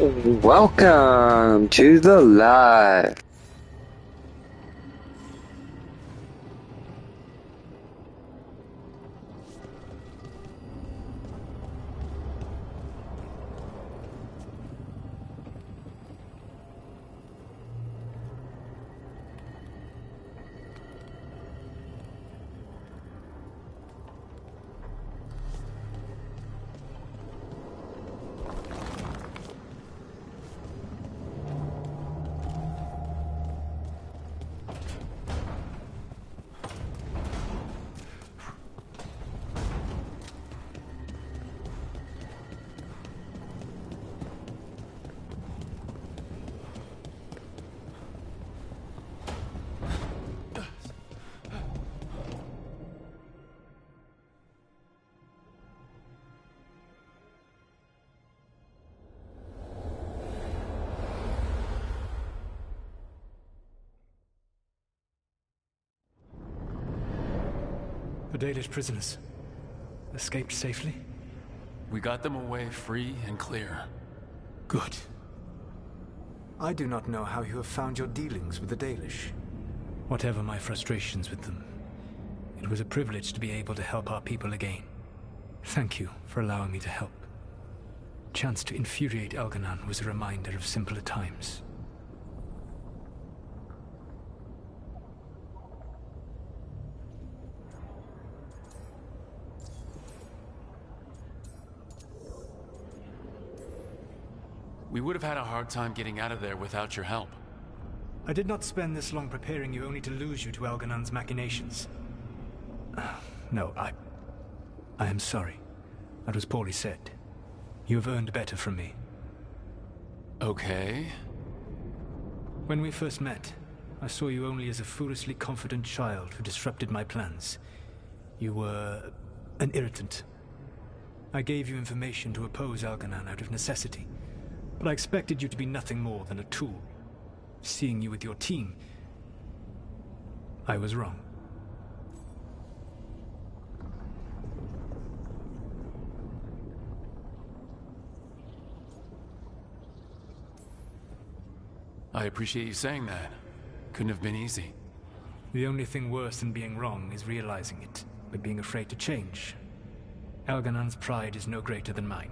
Welcome to the live. The Dalish prisoners escaped safely? We got them away free and clear. Good. I do not know how you have found your dealings with the Dalish. Whatever my frustrations with them, it was a privilege to be able to help our people again. Thank you for allowing me to help. Chance to infuriate Elganon was a reminder of simpler times. We would have had a hard time getting out of there without your help. I did not spend this long preparing you only to lose you to Elganon's machinations. No, I am sorry. That was poorly said. You have earned better from me. Okay. When we first met, I saw you only as a foolishly confident child who disrupted my plans. You were an irritant. I gave you information to oppose Elganon out of necessity. But I expected you to be nothing more than a tool. Seeing you with your team, I was wrong. I appreciate you saying that. Couldn't have been easy. The only thing worse than being wrong is realizing it, but being afraid to change. Elganon's pride is no greater than mine.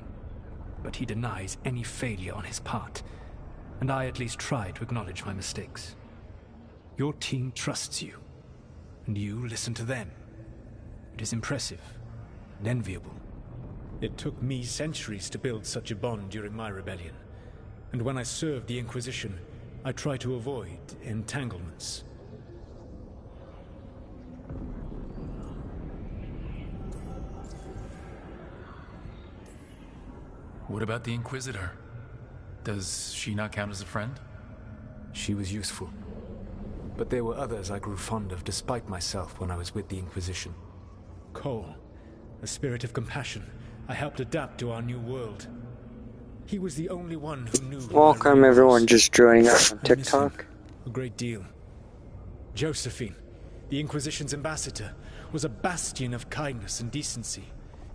But he denies any failure on his part, and I at least try to acknowledge my mistakes. Your team trusts you, and you listen to them. It is impressive and enviable. It took me centuries to build such a bond during my rebellion, and when I served the Inquisition, I tried to avoid entanglements. What about the Inquisitor? Does she not count as a friend? She was useful. But there were others I grew fond of despite myself when I was with the Inquisition. Cole, a spirit of compassion, I helped adapt to our new world. He was the only one who knew who Welcome everyone just joining us on I miss him TikTok. a great deal. Josephine, the Inquisition's ambassador, was a bastion of kindness and decency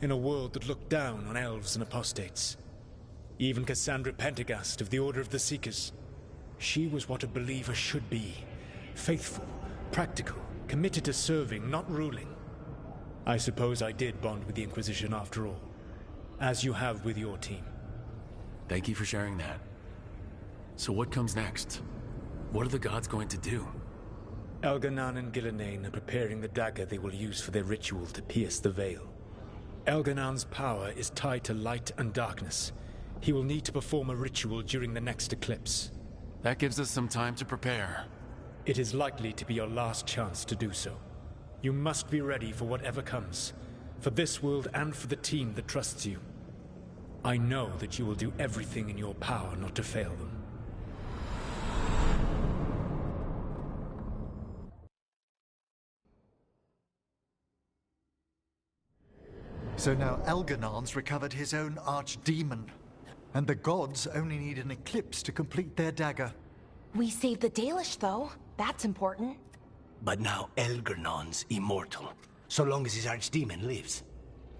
in a world that looked down on elves and apostates. Even Cassandra Pendergast of the Order of the Seekers. She was what a believer should be. Faithful, practical, committed to serving, not ruling. I suppose I did bond with the Inquisition after all, as you have with your team. Thank you for sharing that. So what comes next? What are the gods going to do? Elganon and Gillenane are preparing the dagger they will use for their ritual to pierce the veil. Elganon's power is tied to light and darkness. He will need to perform a ritual during the next eclipse. That gives us some time to prepare. It is likely to be your last chance to do so. You must be ready for whatever comes, for this world and for the team that trusts you. I know that you will do everything in your power not to fail them. So now Elganon's recovered his own archdemon. And the gods only need an eclipse to complete their dagger. We saved the Dalish, though. That's important. But now Elganon's immortal, so long as his archdemon lives.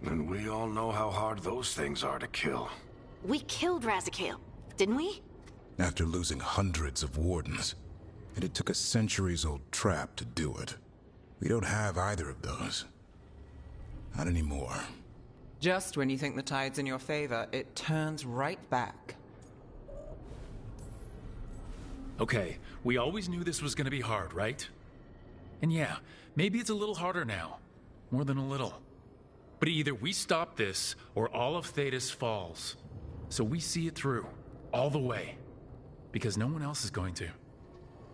And we all know how hard those things are to kill. We killed Razikale. didn't we? After losing hundreds of wardens. And it took a centuries-old trap to do it. We don't have either of those. Not anymore. Just when you think the tide's in your favor, it turns right back. Okay, we always knew this was gonna be hard, right? And yeah, maybe it's a little harder now. More than a little. But either we stop this, or all of Thetis falls. So we see it through, all the way. Because no one else is going to.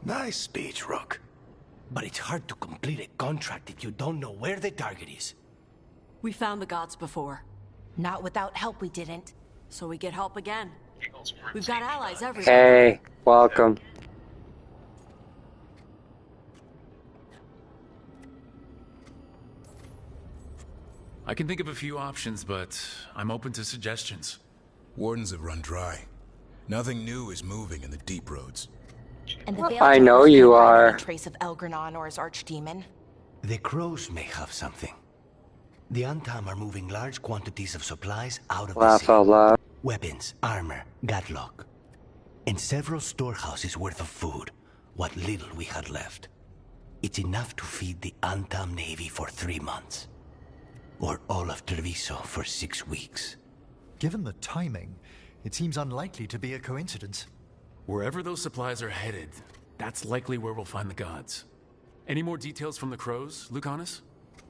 Nice speech, Rook. But it's hard to complete a contract if you don't know where the target is. We found the gods before. Not without help, we didn't. So we get help again. We've got allies everywhere. Hey, welcome. I can think of a few options, but I'm open to suggestions. Wardens have run dry. Nothing new is moving in the deep roads. And the I know you are. A trace of Elgranon or his archdemon. The crows may have something. The Antam are moving large quantities of supplies out of the Laugh city. out loud. Weapons, armor, gadlock. And several storehouses worth of food, what little we had left. It's enough to feed the Antam Navy for 3 months. Or all of Treviso for 6 weeks. Given the timing, it seems unlikely to be a coincidence. Wherever those supplies are headed, that's likely where we'll find the gods. Any more details from the crows, Lucanus?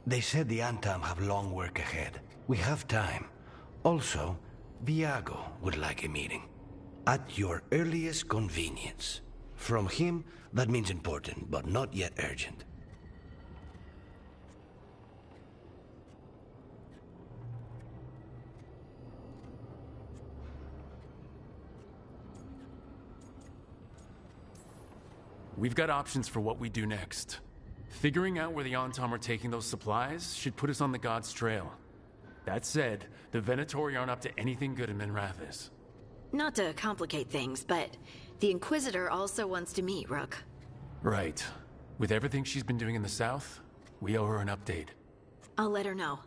They said the Antam have long work ahead. We have time. Also, Viago would like a meeting. At your earliest convenience. From him, that means important, but not yet urgent. We've got options for what we do next. Figuring out where the Antam are taking those supplies should put us on the gods' trail. That said, the Venatori aren't up to anything good in Minrathis. Not to complicate things, but the Inquisitor also wants to meet Rook. Right. With everything she's been doing in the south, we owe her an update. I'll let her know.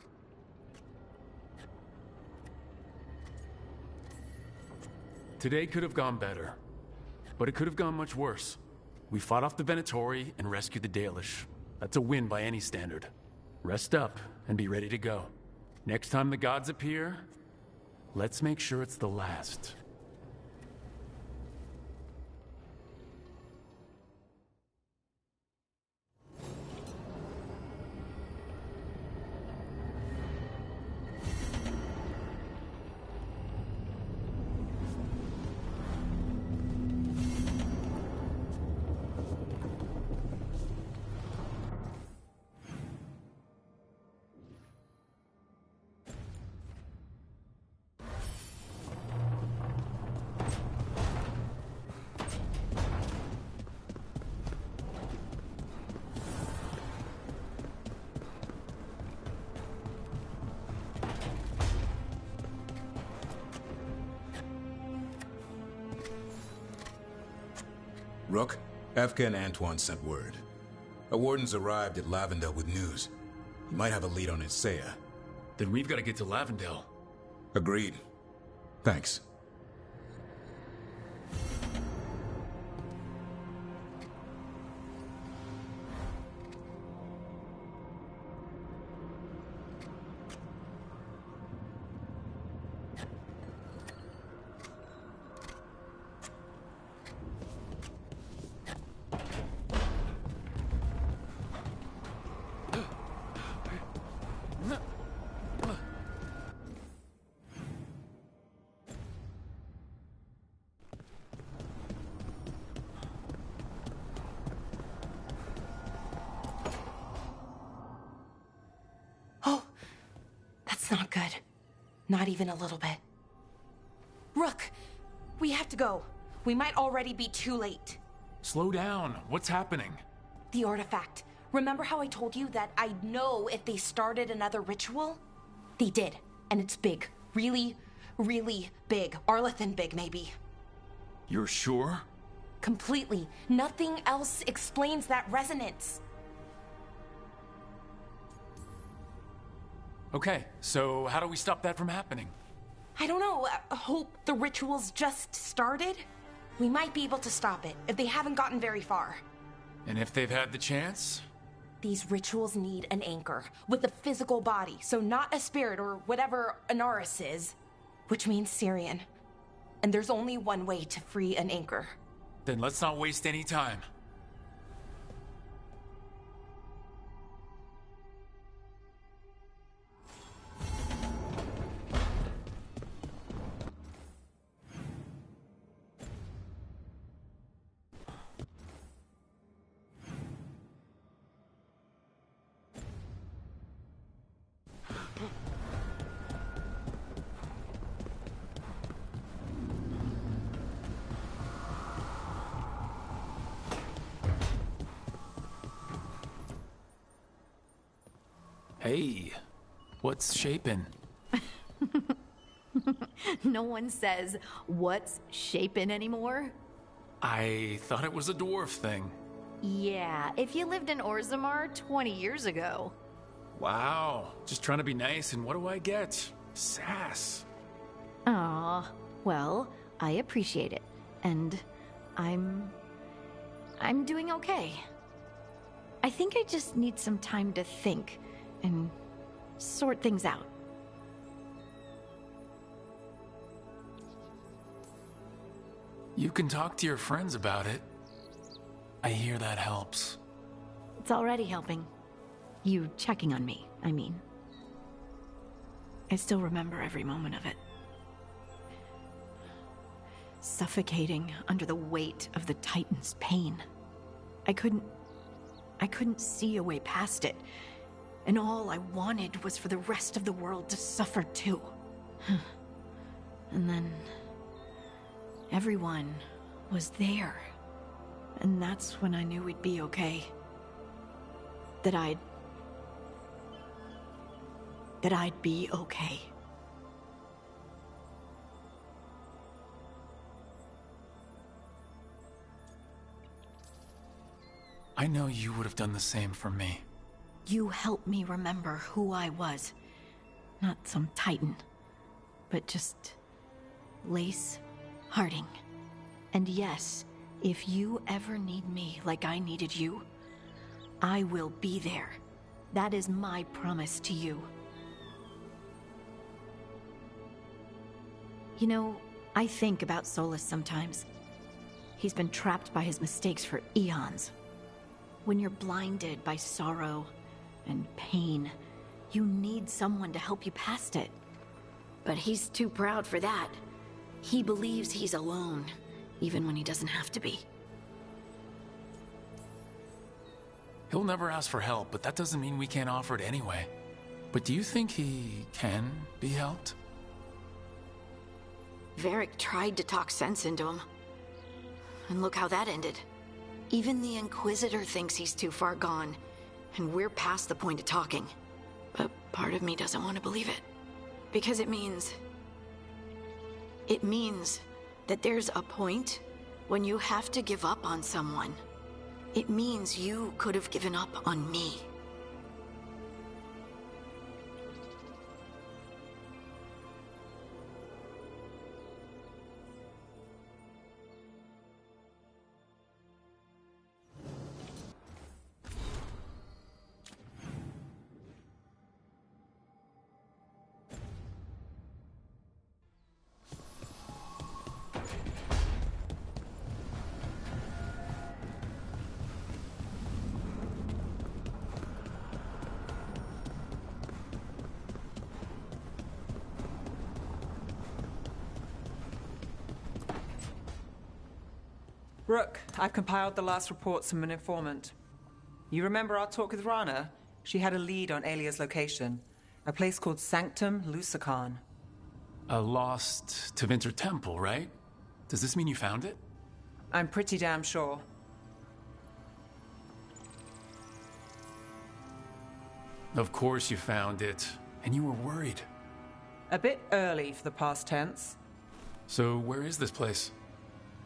Today could have gone better, but it could have gone much worse. We fought off the Venatori and rescued the Dalish. That's a win by any standard. Rest up and be ready to go. Next time the gods appear, let's make sure it's the last. Rook, Efka and Antoine sent word. A warden's arrived at Lavendel with news. He might have a lead on Isaiah. Then we've got to get to Lavendel. Agreed. Thanks. Not good. Not even a little bit. Rook, we have to go. We might already be too late. Slow down. What's happening? The artifact. Remember how I told you that I'd know if they started another ritual? They did. And it's big. Really, really big. Arlethan big, maybe. You're sure? Completely. Nothing else explains that resonance. Okay, so how do we stop that from happening? I don't know, hope the ritual's just started? We might be able to stop it if they haven't gotten very far. And if they've had the chance? These rituals need an anchor with a physical body, so not a spirit or whatever Anaris is, which means Syrian. And there's only one way to free an anchor. Then let's not waste any time. Hey, what's shaping? No one says, what's shaping anymore? I thought it was a dwarf thing. Yeah, if you lived in Orzammar 20 years ago. Wow, just trying to be nice, and what do I get? Sass. Aw, well, I appreciate it. And I'm doing okay. I think I just need some time to think and sort things out. You can talk to your friends about it. I hear that helps. It's already helping. You checking on me, I mean. I still remember every moment of it. Suffocating under the weight of the Titan's pain. I couldn't see a way past it. And all I wanted was for the rest of the world to suffer too. And then everyone was there. And that's when I knew we'd be okay. That I'd be okay. I know you would have done the same for me. You helped me remember who I was. Not some titan, but just Lace Harding. And yes, if you ever need me like I needed you, I will be there. That is my promise to you. You know, I think about Solus sometimes. He's been trapped by his mistakes for eons. When you're blinded by sorrow and pain, you need someone to help you past it. But he's too proud for that. He believes he's alone, even when he doesn't have to be. He'll never ask for help, but that doesn't mean we can't offer it anyway. But do you think he can be helped? Varric tried to talk sense into him. And look how that ended. Even the Inquisitor thinks he's too far gone, and we're past the point of talking. But part of me doesn't want to believe it. Because it means that there's a point when you have to give up on someone. It means you could have given up on me. Rook, I've compiled the last reports from an informant. You remember our talk with Rana? She had a lead on Alia's location. A place called Sanctum Lucican. A lost Tevinter temple, right? Does this mean you found it? I'm pretty damn sure. Of course you found it. And you were worried. A bit early for the past tense. So where is this place?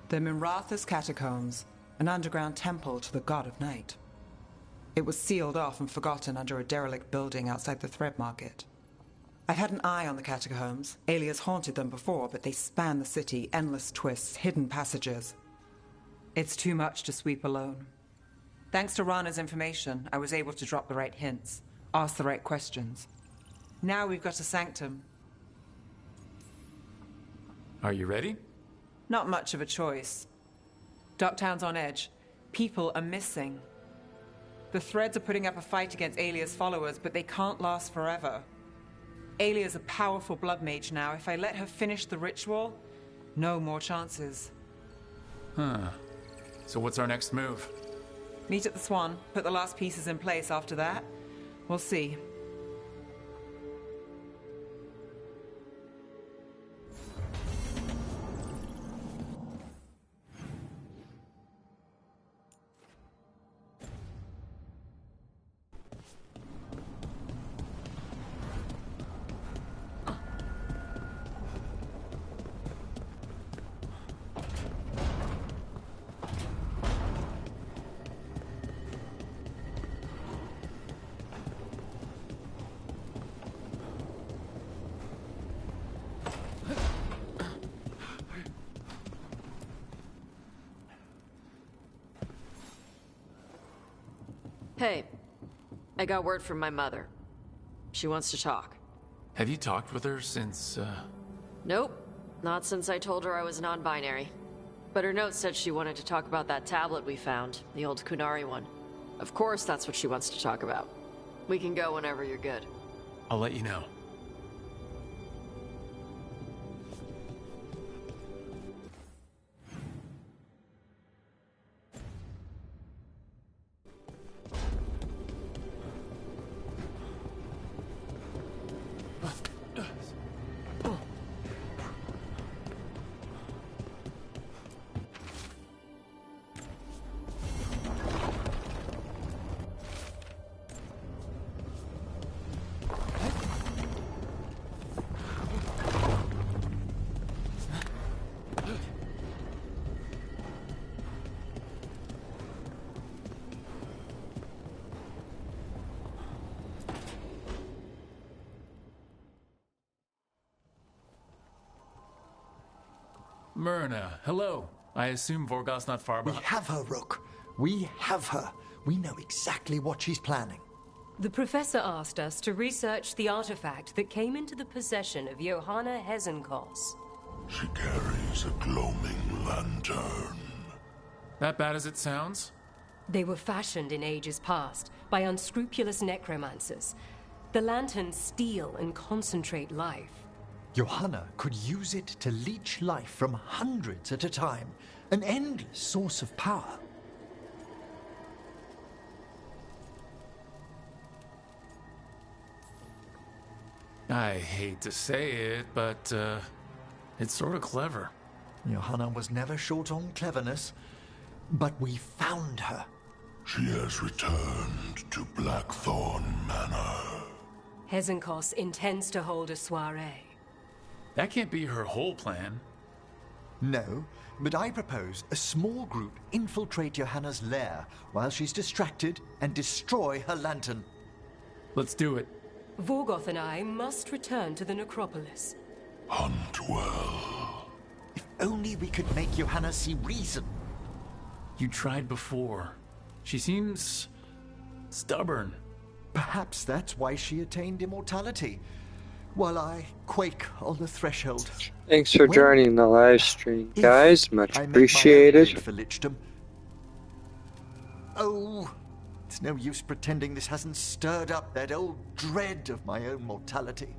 The Minratha's Catacombs, an underground temple to the god of night. It was sealed off and forgotten under a derelict building outside the Thread Market. I've had an eye on the catacombs. Alias haunted them before, but they span the city, endless twists, hidden passages. It's too much to sweep alone. Thanks to Rana's information, I was able to drop the right hints, ask the right questions. Now we've got a sanctum. Are you ready? Not much of a choice. Docktown's on edge. People are missing. The Threads are putting up a fight against Alia's followers, but they can't last forever. Alia's a powerful blood mage now. If I let her finish the ritual, no more chances. Huh. So what's our next move? Meet at the Swan, put the last pieces in place after that. We'll see. Hey, I got word from my mother. She wants to talk. Have you talked with her since, Nope, not since I told her I was non-binary. But her note said she wanted to talk about that tablet we found, the old Kunari one. Of course that's what she wants to talk about. We can go whenever you're good. I'll let you know. Myrna, hello. I assume Vorgos's not far We behind. have her, Rook. We have her. We know exactly what she's planning. The professor asked us to research the artifact that came into the possession of Johanna Hezenkos. She carries a gloaming lantern. That bad as it sounds? They were fashioned in ages past by unscrupulous necromancers. The lanterns steal and concentrate life. Johanna could use it to leech life from hundreds at a time. An endless source of power. I hate to say it, but, it's sort of clever. Johanna was never short on cleverness, but we found her. She has returned to Blackthorn Manor. Hezenkos intends to hold a soiree. That can't be her whole plan. No, but I propose a small group infiltrate Johanna's lair while she's distracted and destroy her lantern. Let's do it. Vorgoth and I must return to the necropolis. Hunt well. If only we could make Johanna see reason. You tried before. She seems stubborn. Perhaps that's why she attained immortality, while I quake on the threshold. Thanks for joining the live stream, guys. Much I make my own appreciated. bid for lichdom. Oh, it's no use pretending this hasn't stirred up that old dread of my own mortality.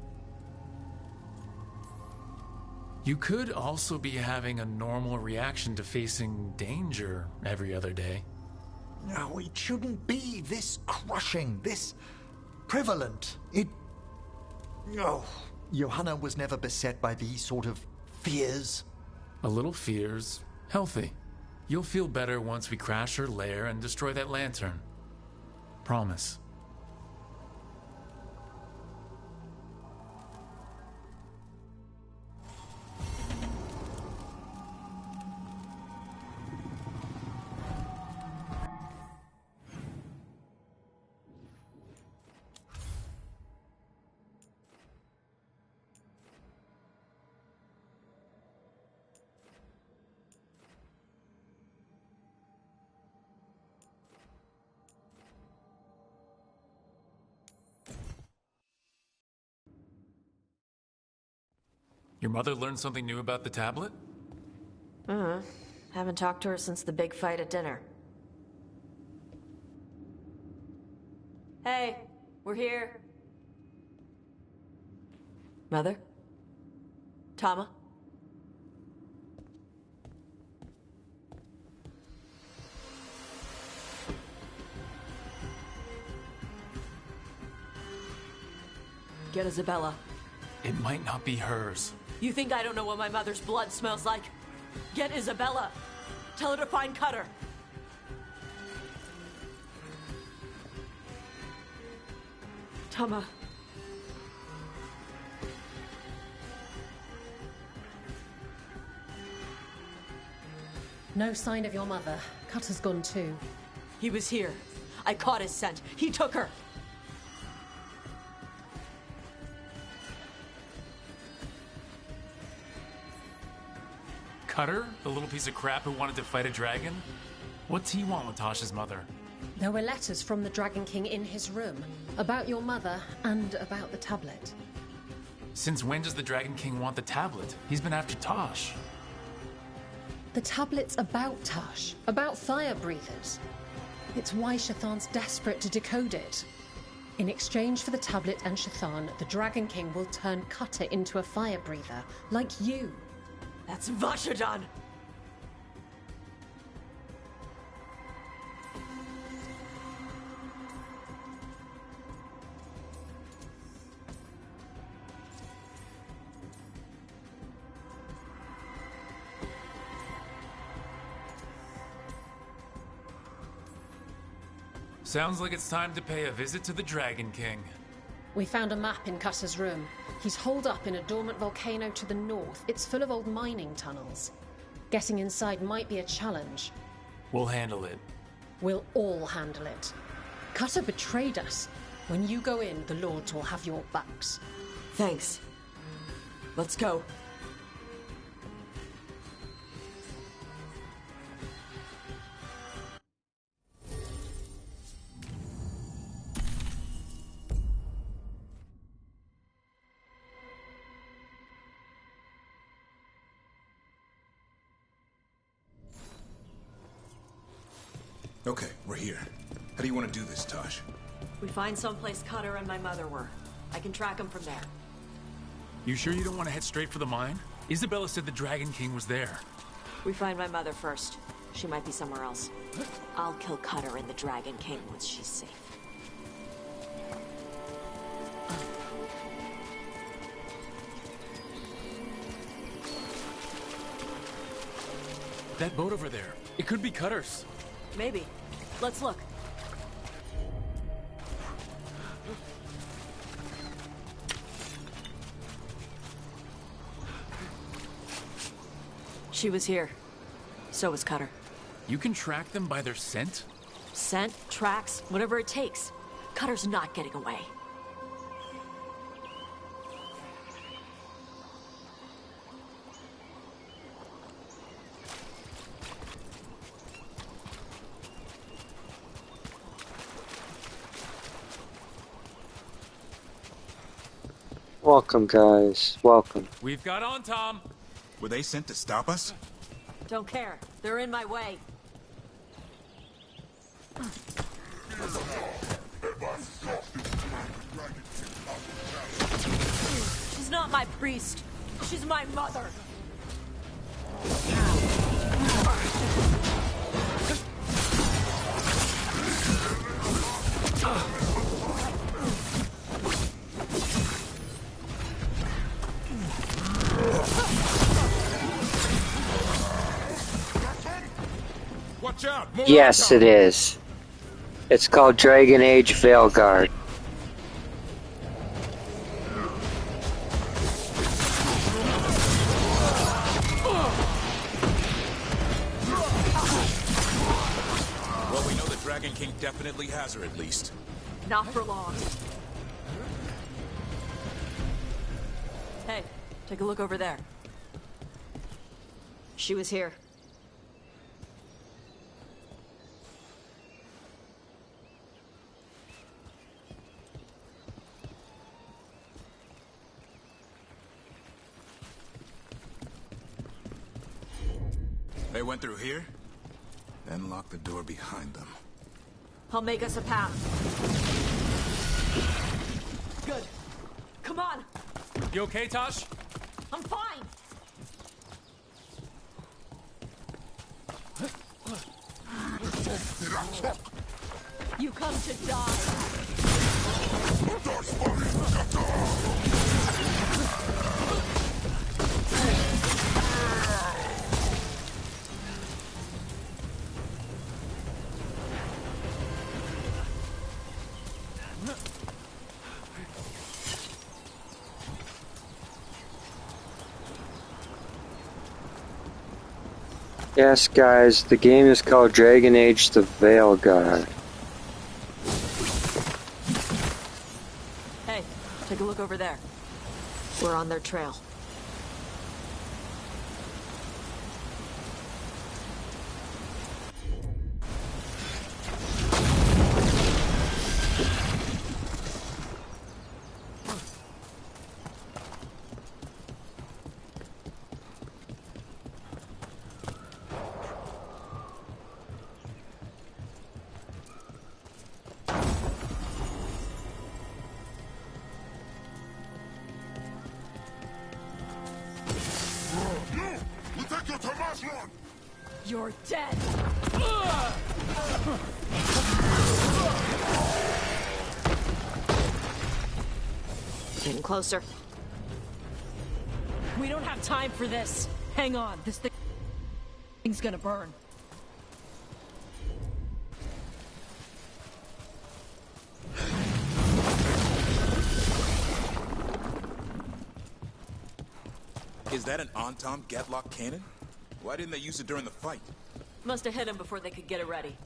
You could also be having a normal reaction to facing danger every other day. No, it shouldn't be this crushing, this prevalent. No. Johanna was never beset by these sort of fears. A little fear's healthy. You'll feel better once we crash her lair and destroy that lantern. Promise. Your mother learned something new about the tablet? Haven't talked to her since the big fight at dinner. Hey, we're here. Mother? Tama? Get Isabella. It might not be hers. You think I don't know what my mother's blood smells like? Get Isabella. Tell her to find Cutter. Tama. No sign of your mother. Cutter's gone too. He was here. I caught his scent. He took her. Cutter? The little piece of crap who wanted to fight a dragon? What's he want with Tasha's mother? There were letters from the Dragon King in his room about your mother and about the tablet. Since when does the Dragon King want the tablet? He's been after Tosh. The tablet's about Tash, about fire breathers. It's why Shathan's desperate to decode it. In exchange for the tablet and Shathan, the Dragon King will turn Cutter into a fire breather, like you. That's Vashadan! Sounds like it's time to pay a visit to the Dragon King. We found a map in Cutter's room. He's holed up in a dormant volcano to the north. It's full of old mining tunnels. Getting inside might be a challenge. We'll handle it. We'll all handle it. Cutter betrayed us. When you go in, the Lords will have your backs. Thanks. Let's go. Okay, we're here. How do you want to do this, Tosh? We find someplace Cutter and my mother were. I can track them from there. You sure you don't want to head straight for the mine? Isabella said the Dragon King was there. We find my mother first. She might be somewhere else. I'll kill Cutter and the Dragon King once she's safe. That boat over there, it could be Cutter's. Maybe. Let's look. She was here. So was Cutter. You can track them by their scent? Scent, tracks, whatever it takes. Cutter's not getting away. Welcome, guys. Welcome. We've got on, Tom. Were they sent to stop us? Don't care. They're in my way. She's not my priest. She's my mother. Watch out! Yes, it is. It's called Dragon Age Veilguard. Well, we know the Dragon King definitely has her, at least. Not for long. Hey, take a look over there. She was here. They went through here, then locked the door behind them. I'll make us a path. Good. Come on! You okay, Tosh? I'm fine! You come to die! Yes, guys, the game is called Dragon Age the Veilguard. Hey, take a look over there. We're on their trail. You're dead! Getting closer. We don't have time for this. Hang on, this thing's gonna burn. Is that an on-tom Gatlock cannon? Why didn't they use it during the fight? Must have hit him before they could get it ready.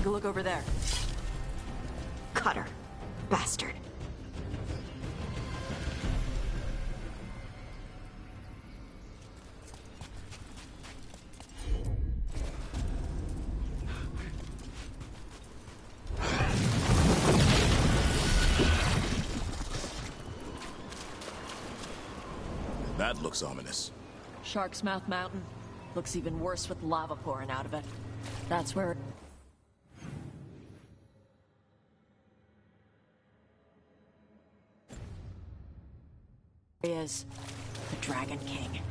Look over there. Cutter. Bastard. That looks ominous. Shark's Mouth Mountain. Looks even worse with lava pouring out of it. That's where... is the Dragon King.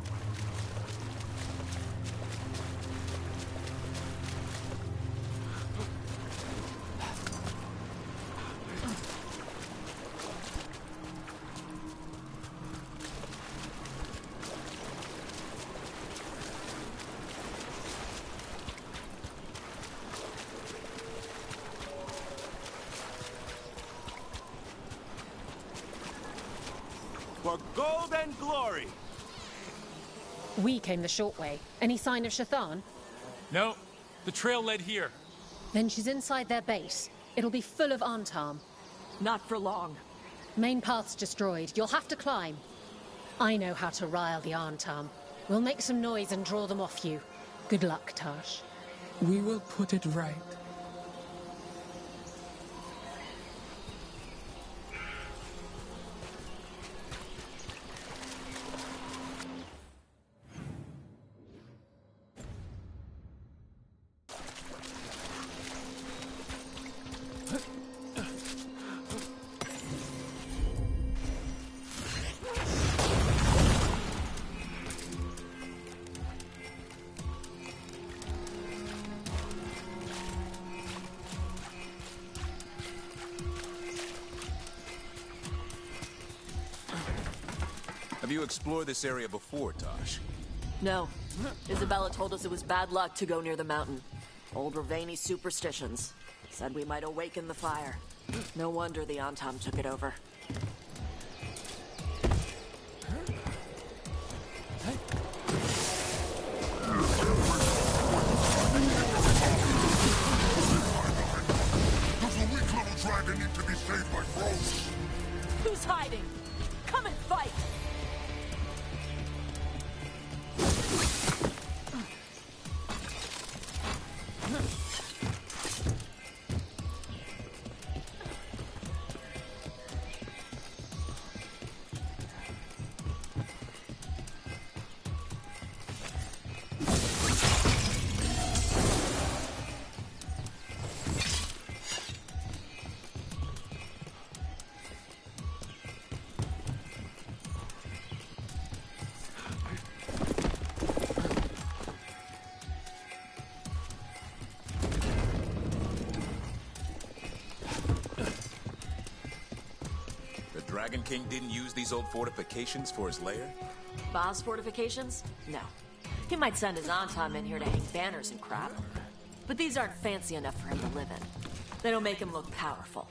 For gold and glory! We came the short way. Any sign of Shathan? No. The trail led here. Then she's inside their base. It'll be full of Antarm. Not for long. Main path's destroyed. You'll have to climb. I know how to rile the Antarm. We'll make some noise and draw them off you. Good luck, Tash. We will put it right. Have you explored this area before, Tosh? No. Isabella told us it was bad luck to go near the mountain. Old Ravani superstitions. Said we might awaken the fire. No wonder the Antam took it over. Does a weak little dragon need to be saved by gross? Who's hiding? Come and fight! Dragon King didn't use these old fortifications for his lair? Boss fortifications? No. He might send his Antam in here to hang banners and crap. But these aren't fancy enough for him to live in. They don't make him look powerful.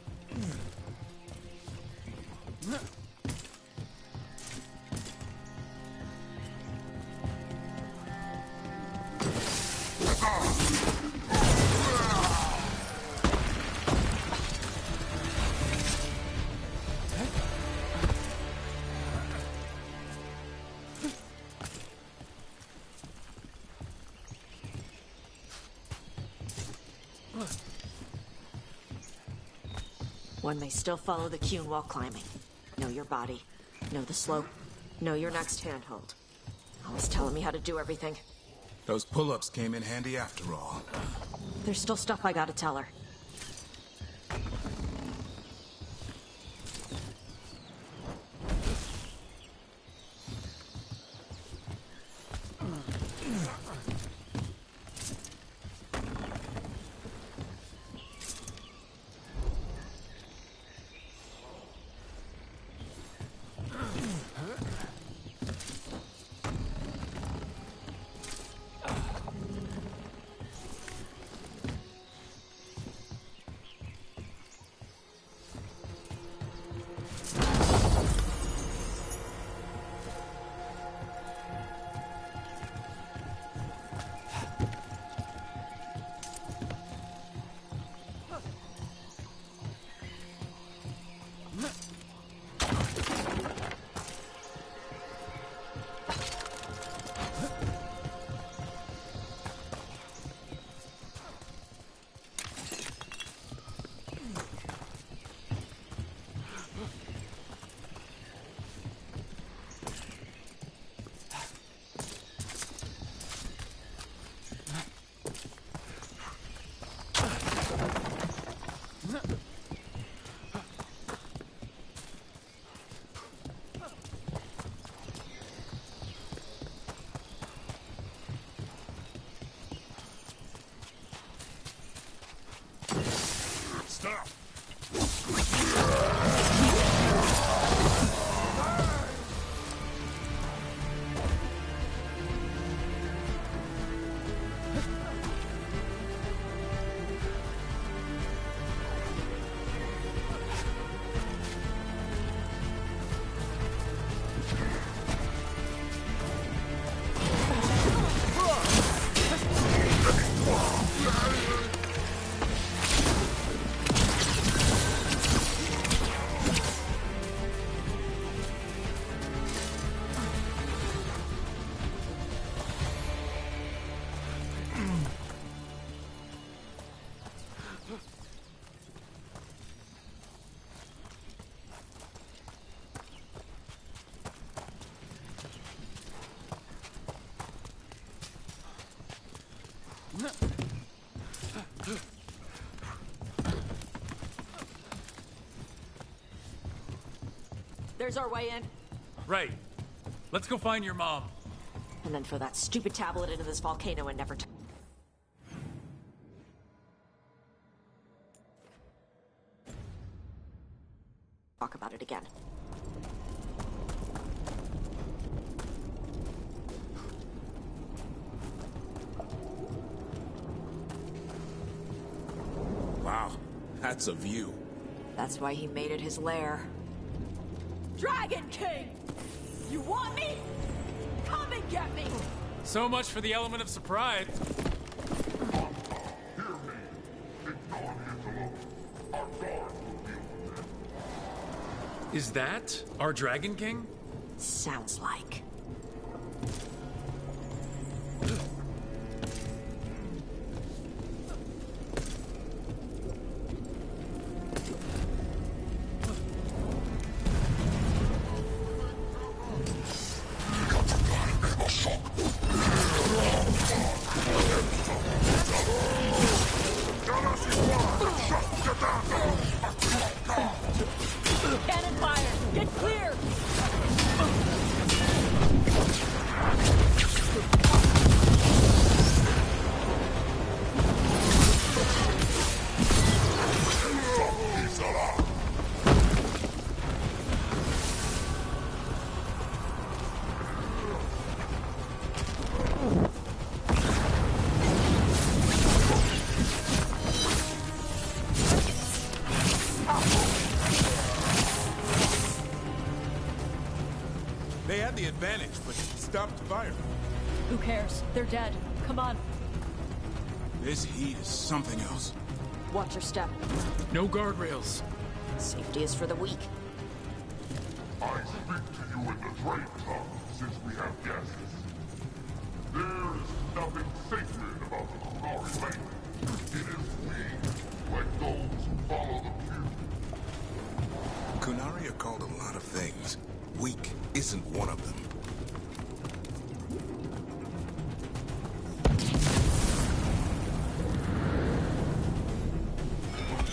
One may still follow the Qun while climbing. Know your body. Know the slope. Know your next handhold. Always telling me how to do everything. Those pull-ups came in handy after all. There's still stuff I gotta tell her. There's our way in. Right. Let's go find your mom. And then throw that stupid tablet into this volcano and never talk about it again. That's a view. That's why he made it his lair. Dragon King! You want me? Come and get me! So much for the element of surprise. Is that our Dragon King? Sounds like. Cannon fire! Get clear! They had the advantage, but stopped fire. Who cares? They're dead. Come on. This heat is something else. Watch your step. No guardrails. Safety is for the weak. I speak to you in the Drake tongue, since we have guests. There is nothing sacred about the Kunari language. It is weak, like those who follow the pew. Kunari are called a lot of things. Weak isn't one of them.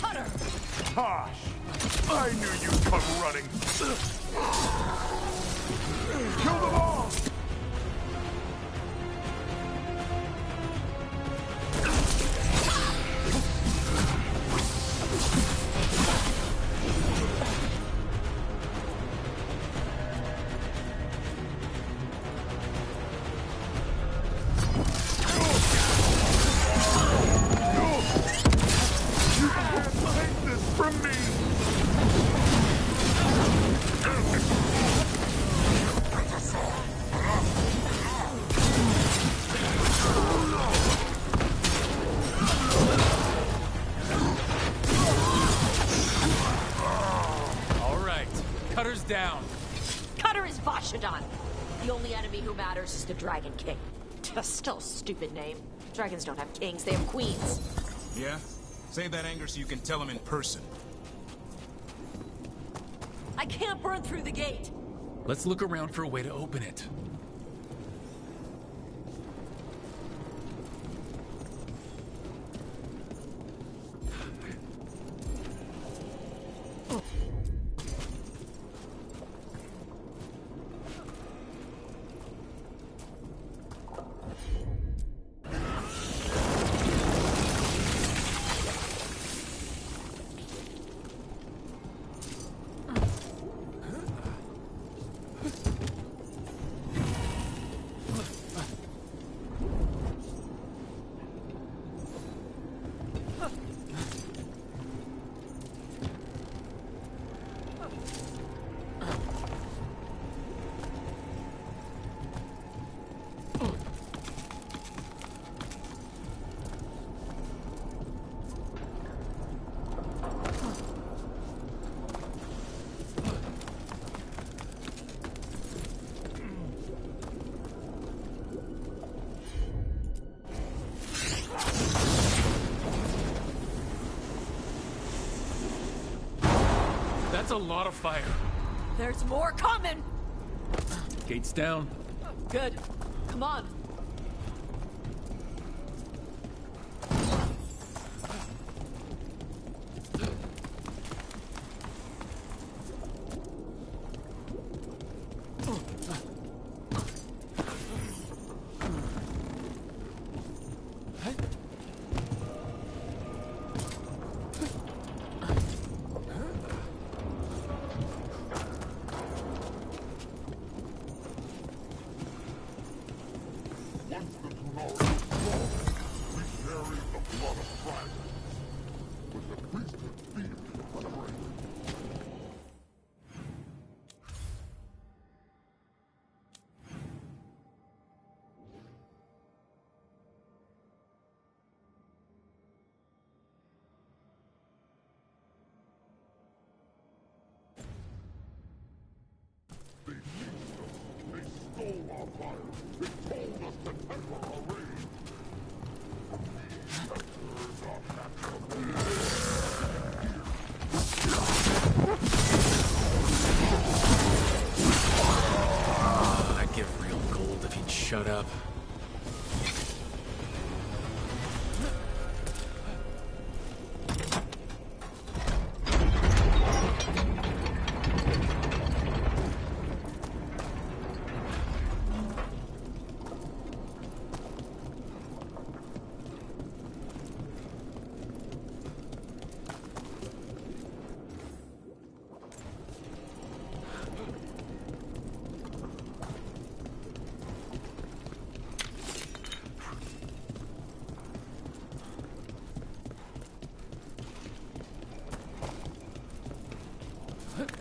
Hunter! Tosh! I knew you'd come running! Kill them all! Cutter's down. Cutter is Vashadon. The only enemy who matters is the Dragon King. Still a stupid name. Dragons don't have kings, they have queens. Yeah? Save that anger so you can tell him in person. I can't burn through the gate. Let's look around for a way to open it. That's a lot of fire. There's more coming! Gates down. Good. Come on. stole our fire. It told us to temper our rage. I'd give real gold if he'd shut up.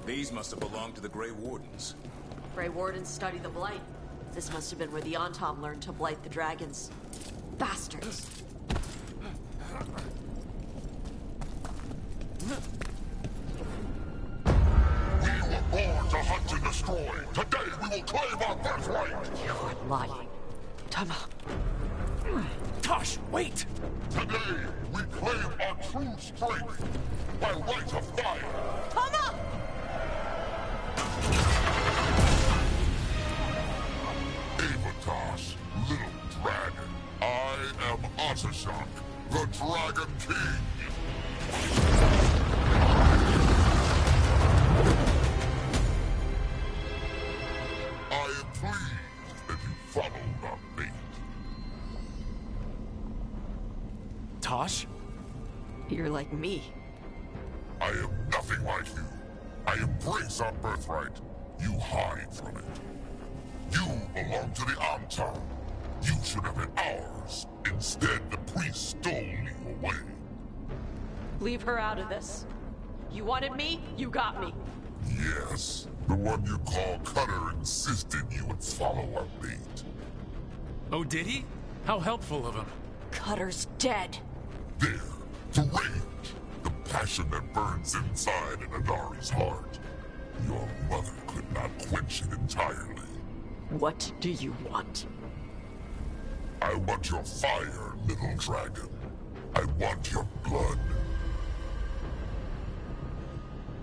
These must have belonged to the Grey Wardens. Grey Wardens study the Blight. This must have been where the Antom learned to blight the dragons. Bastards. We were born to hunt and destroy. Today we will claim our birthright. You are lying. Tama. Tosh, wait! Today we claim our true strength by right of fire. Tama! Avatosh, little dragon. I am Otashok, the Dragon King. I am pleased that you followed our fate. Tosh? You're like me. I am nothing like you. I embrace our birthright. You hide from it. You belong to the Antom. You should have been ours. Instead, the priest stole you away. Leave her out of this. You wanted me, you got me. Yes, the one you call Cutter insisted you would follow our lead. Oh, did he? How helpful of him. Cutter's dead. There, the rage, the passion that burns inside an Adari's heart. Your mother could not quench it entirely. What do you want? I want your fire, little dragon. I want your blood.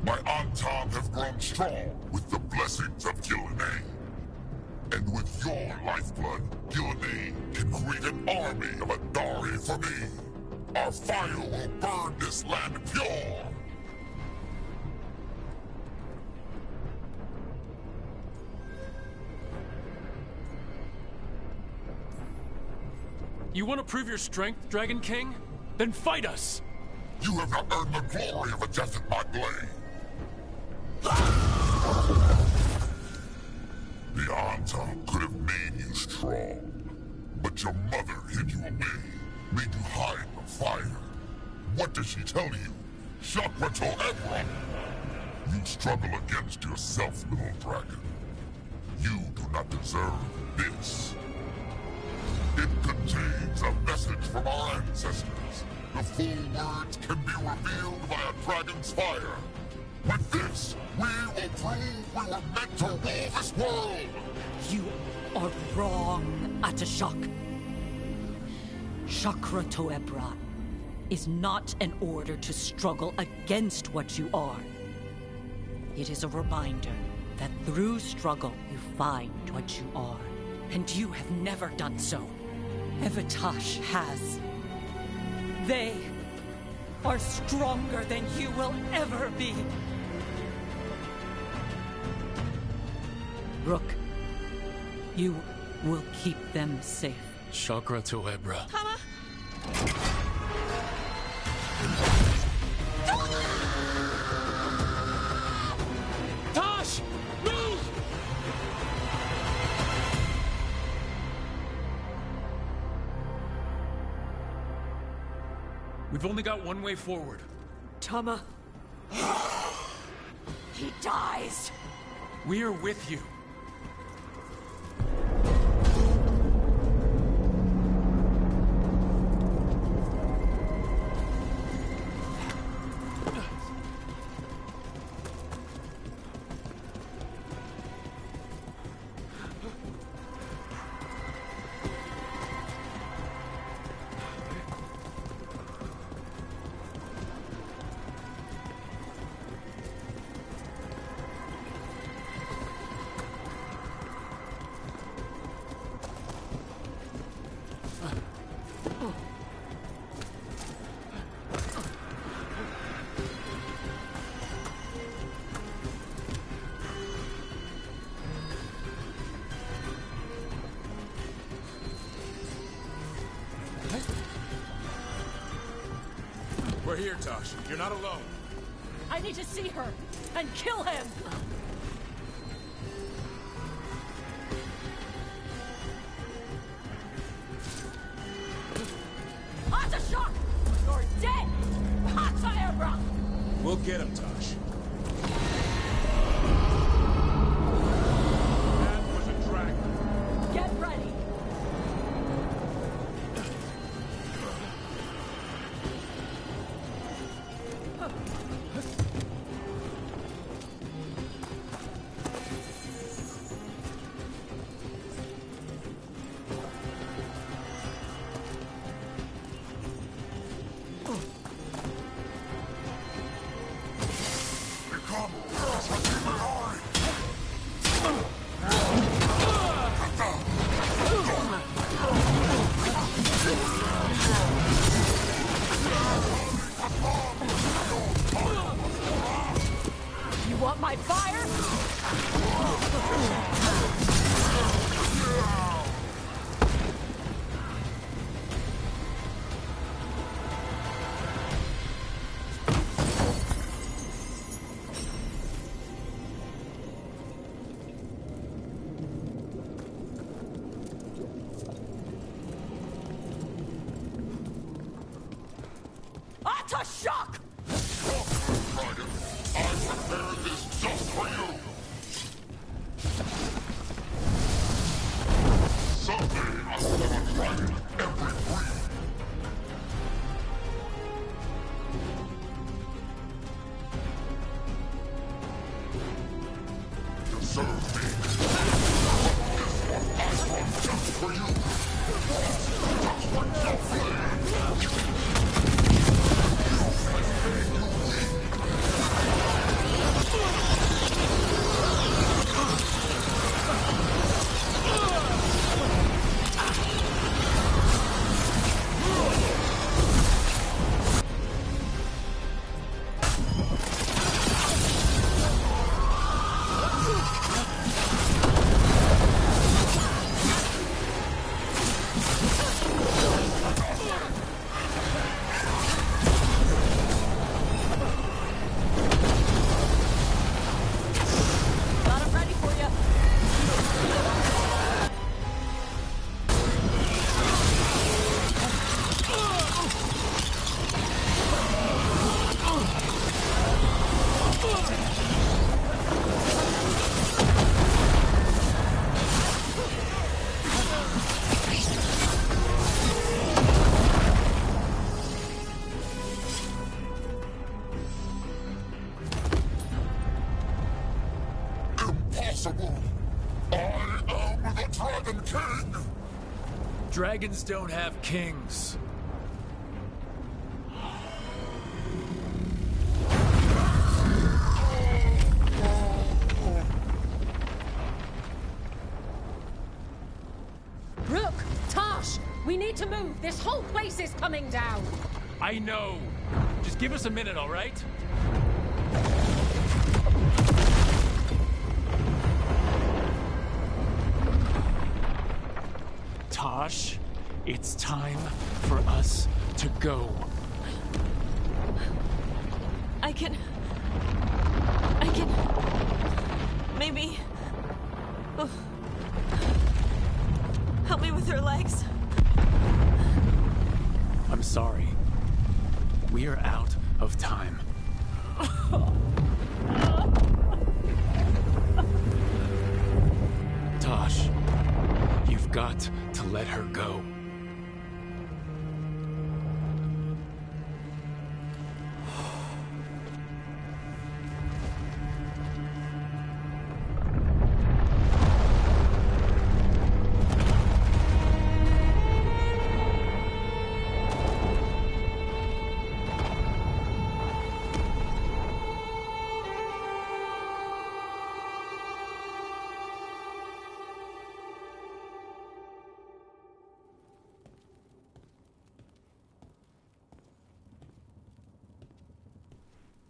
My Antom have grown strong with the blessings of Gillenay. And with your lifeblood, Gillenay can create an army of Adari for me. Our fire will burn this land pure. You want to prove your strength, Dragon King? Then fight us! You have not earned the glory of a death at my blade. The Antom could have made you strong, but your mother hid you away, made you hide the fire. What does she tell you? Shakrato Ebron! You struggle against yourself, little dragon. You do not deserve this. It contains a message from our ancestors. The full words can be revealed by a dragon's fire. With this, we will prove we were meant to rule this world! You are wrong, Atashok. Chakra Toebra is not an order to struggle against what you are. It is a reminder that through struggle you find what you are. And you have never done so. Evatosh has. They are stronger than you will ever be. Rook, you will keep them safe. Chakra Toebra. Tama! Tosh! Move! We've only got one way forward. Tama. He dies. We are with you. We're here, Tosh. You're not alone. I need to see her and kill him! Shock! You're dead! Hata We'll get him, Tosh. That was a dragon. Get ready! Shock! Dragon, I prepared this just for you! Someday I will have a dragon every breed! You serve me! This one I run just for you! Just like your flame! I am the Dragon King! Dragons don't have kings. Brooke! Tosh! We need to move! This whole place is coming down! I know. Just give us a minute, all right? Tosh, it's time for us to go. I can... Maybe... Oh. Help me with her legs. I'm sorry. We are out of time. Tosh, you've got to let her go.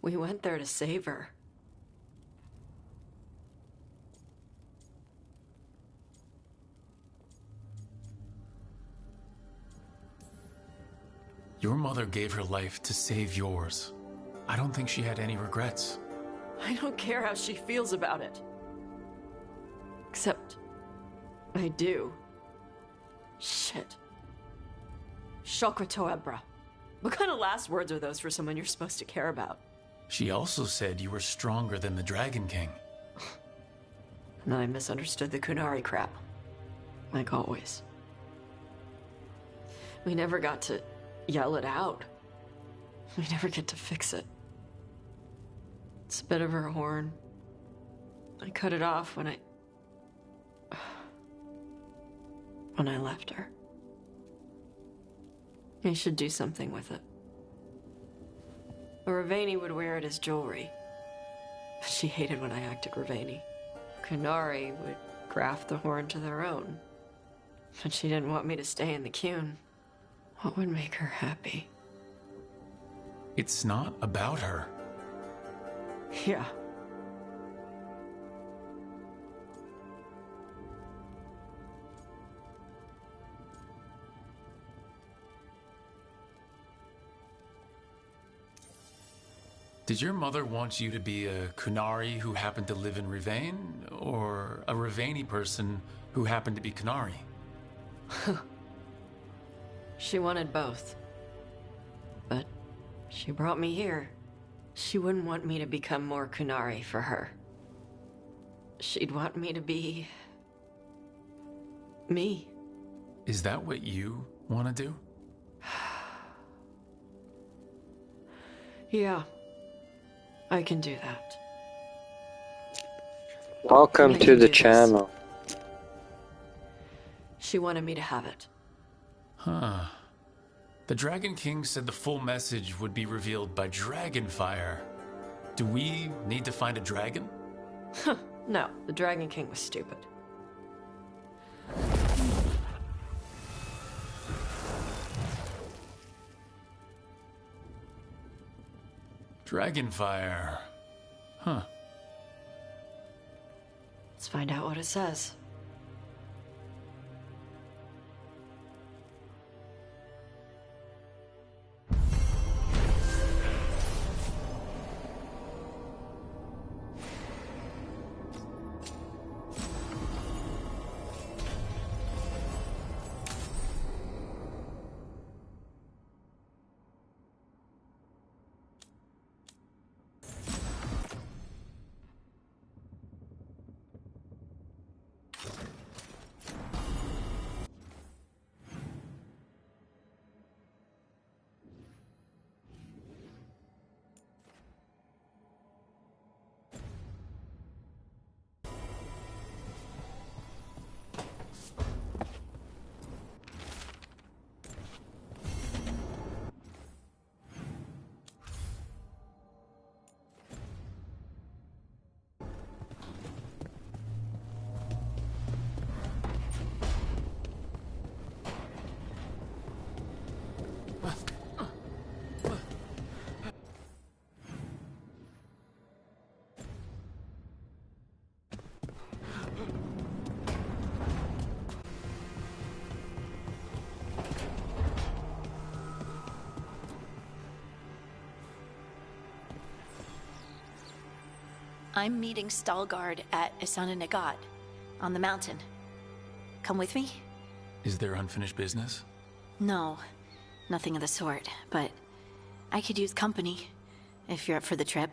We went there to save her. Your mother gave her life to save yours. I don't think she had any regrets. I don't care how she feels about it. Except, I do. Shit. Shokratoebra. What kind of last words are those for someone you're supposed to care about? She also said you were stronger than the Dragon King. And I misunderstood the Kunari crap. Like always. We never got to yell it out. We never get to fix it. It's a bit of her horn. I cut it off when I left her. I should do something with it. A Ravani would wear it as jewelry. But she hated when I acted Ravani. Kunari would graft the horn to their own. But she didn't want me to stay in the Qun. What would make her happy? It's not about her. Yeah. Did your mother want you to be a Kunari who happened to live in Rivain, or a Ravani person who happened to be Kunari? She wanted both. But she brought me here. She wouldn't want me to become more Kunari for her. She'd want me to be... me. Is that what you want to do? Yeah. I can do that. Welcome to the channel. She wanted me to have it. Huh. The Dragon King said the full message would be revealed by Dragonfire. Do we need to find a dragon? No, the Dragon King was stupid. Dragonfire. Huh. Let's find out what it says. I'm meeting Stalgard at Isana Nagad, on the mountain. Come with me? Is there unfinished business? No, nothing of the sort, but I could use company, if you're up for the trip.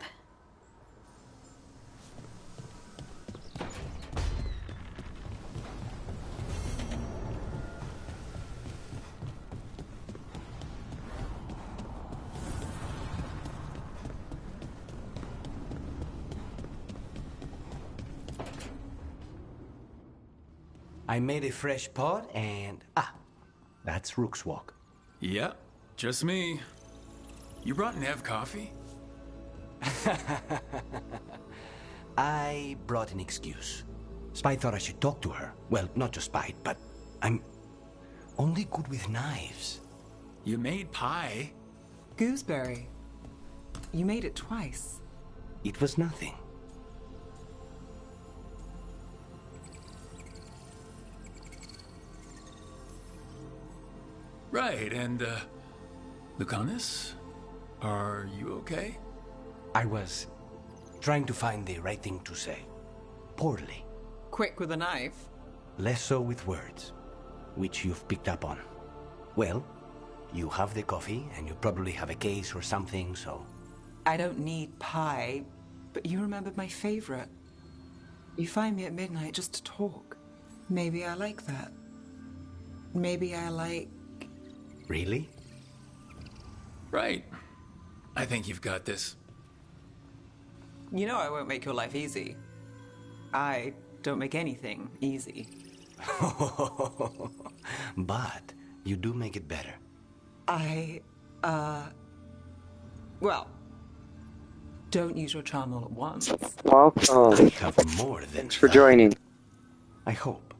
I made a fresh pot and... that's Rook's Walk. Yep, just me. You brought Nev coffee? I brought an excuse. Spite thought I should talk to her. Well, not just Spite, but I'm only good with knives. You made pie. Gooseberry. You made it twice. It was nothing. Right, and, Lucanus? Are you okay? I was trying to find the right thing to say. Poorly. Quick with a knife. Less so with words, which you've picked up on. Well, you have the coffee, and you probably have a case or something, so... I don't need pie, but you remembered my favorite. You find me at midnight just to talk. Maybe I like that. Maybe I like... Really? Right. I think you've got this. You know I won't make your life easy. I don't make anything easy. But you do make it better. Well, don't use your charm all at once. Welcome. I have more than Thanks for that. joining. I hope.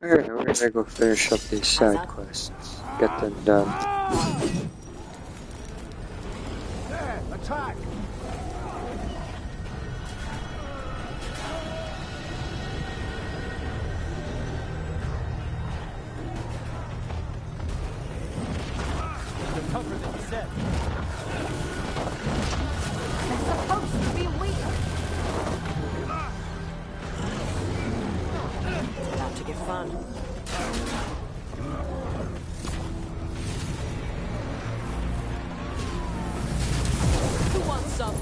Alright, we're gonna go finish up these side quests. Get them done. There, attack! They're tougher than you said. It's supposed to be weak. It's about to get fun. Who wants some?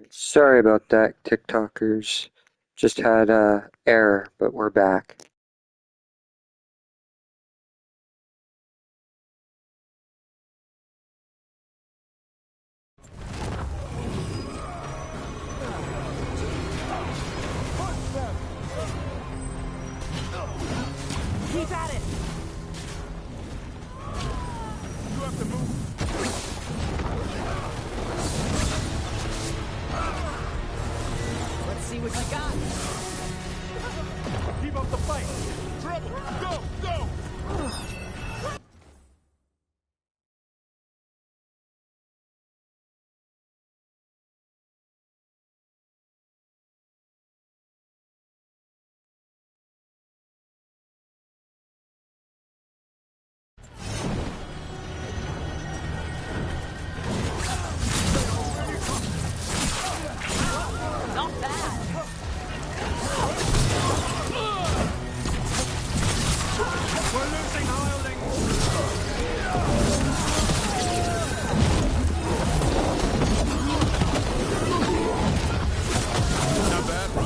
Sorry about that, TikTokers. Just had a error, but we're back. Keep at it! You have to move. Let's see what you got. Keep up the fight. Trouble! Go! Go! Not bad. We're losing Hilding. Not bad, bro.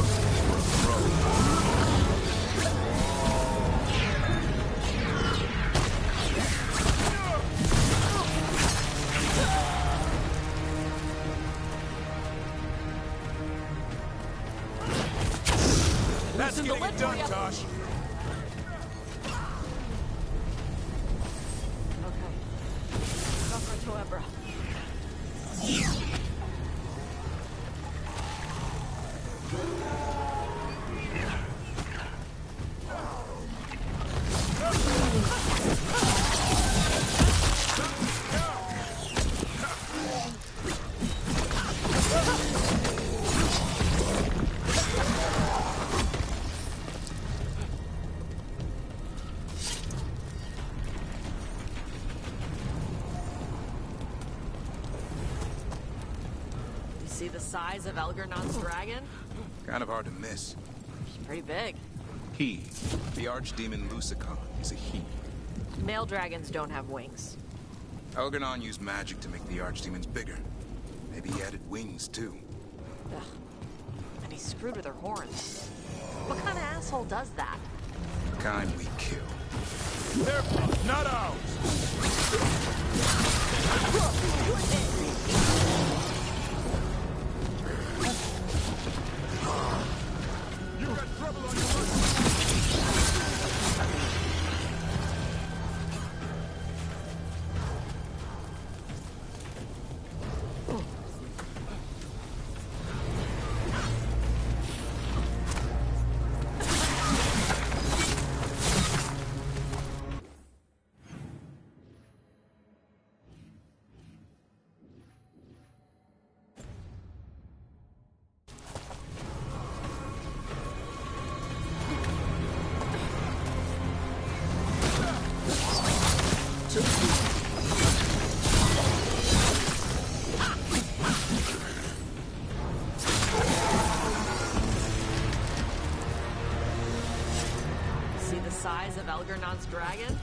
That's getting it done, Tosh. See the size of Elgernon's dragon? Kind of hard to miss. It's pretty big. He, the archdemon Lucicon, is a he. Male dragons don't have wings. Elgernon used magic to make the archdemons bigger. Maybe he added wings, too. Ugh. And he screwed with her horns. What kind of asshole does that? The kind we kill. Their fault, not ours. You got trouble on your hands. See the size of Elgernon's dragon?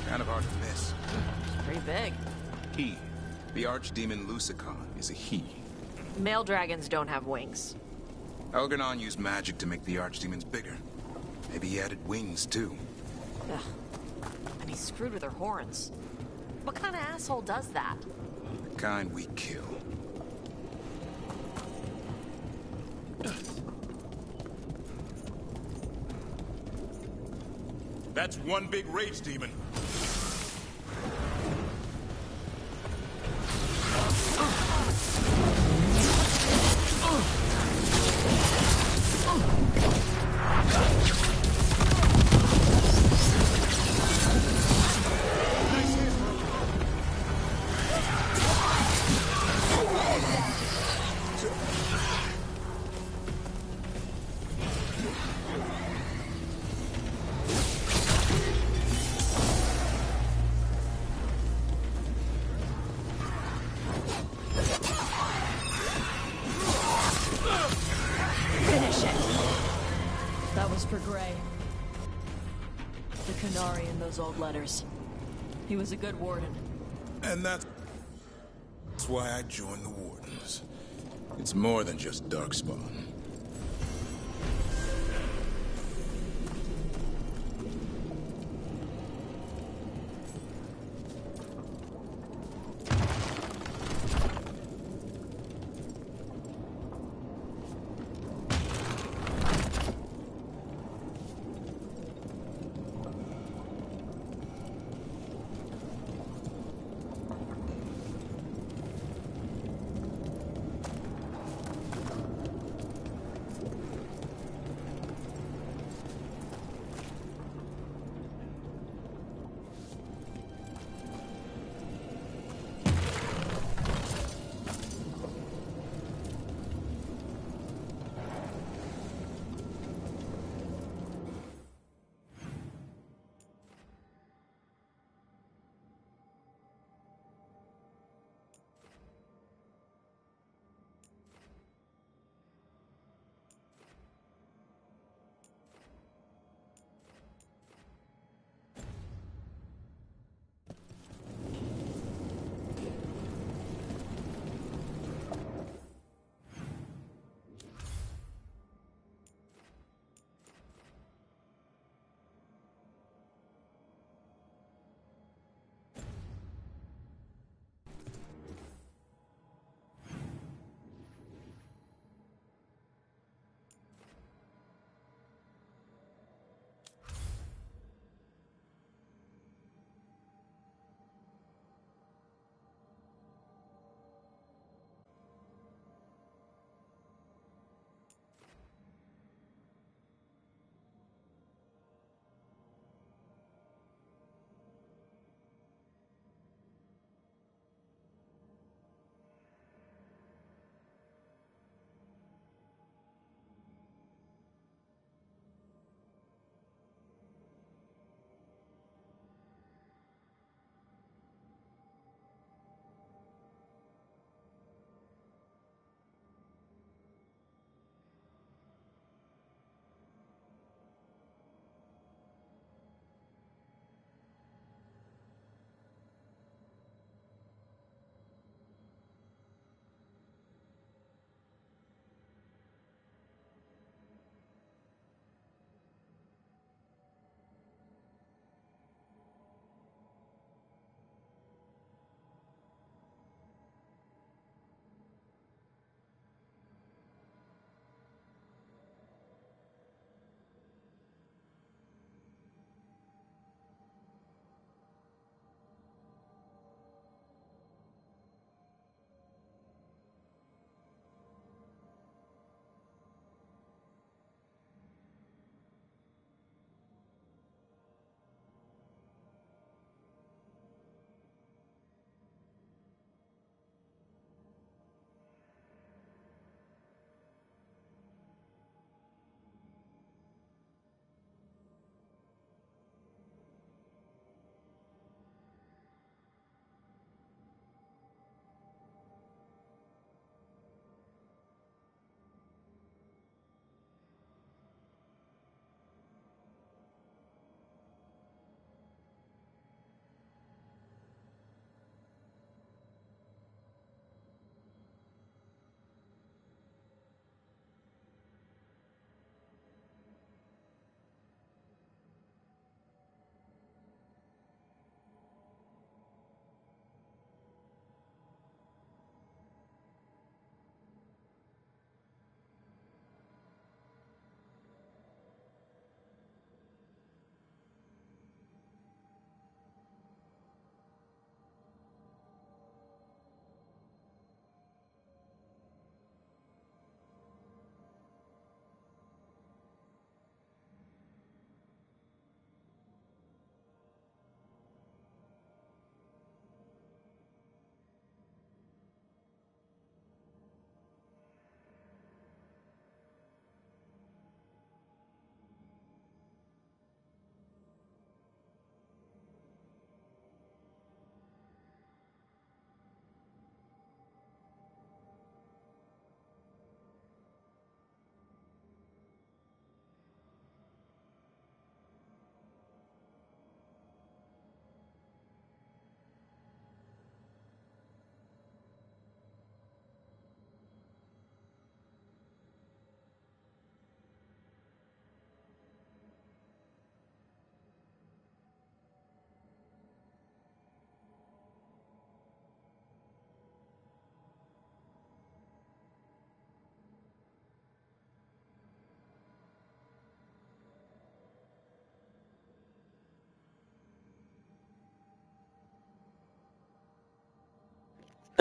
Kind of hard to miss. It's pretty big. He, the archdemon Lucicon, is a he. Male dragons don't have wings. Elgernon used magic to make the archdemons bigger. Maybe he added wings, too. Ugh. And he screwed with her horns. What kind of asshole does that? The kind we kill. That's one big rage demon. Finish it. That was for Gray. The Canary in those old letters. He was a good warden. And that's why I joined the Wardens. It's more than just Darkspawn.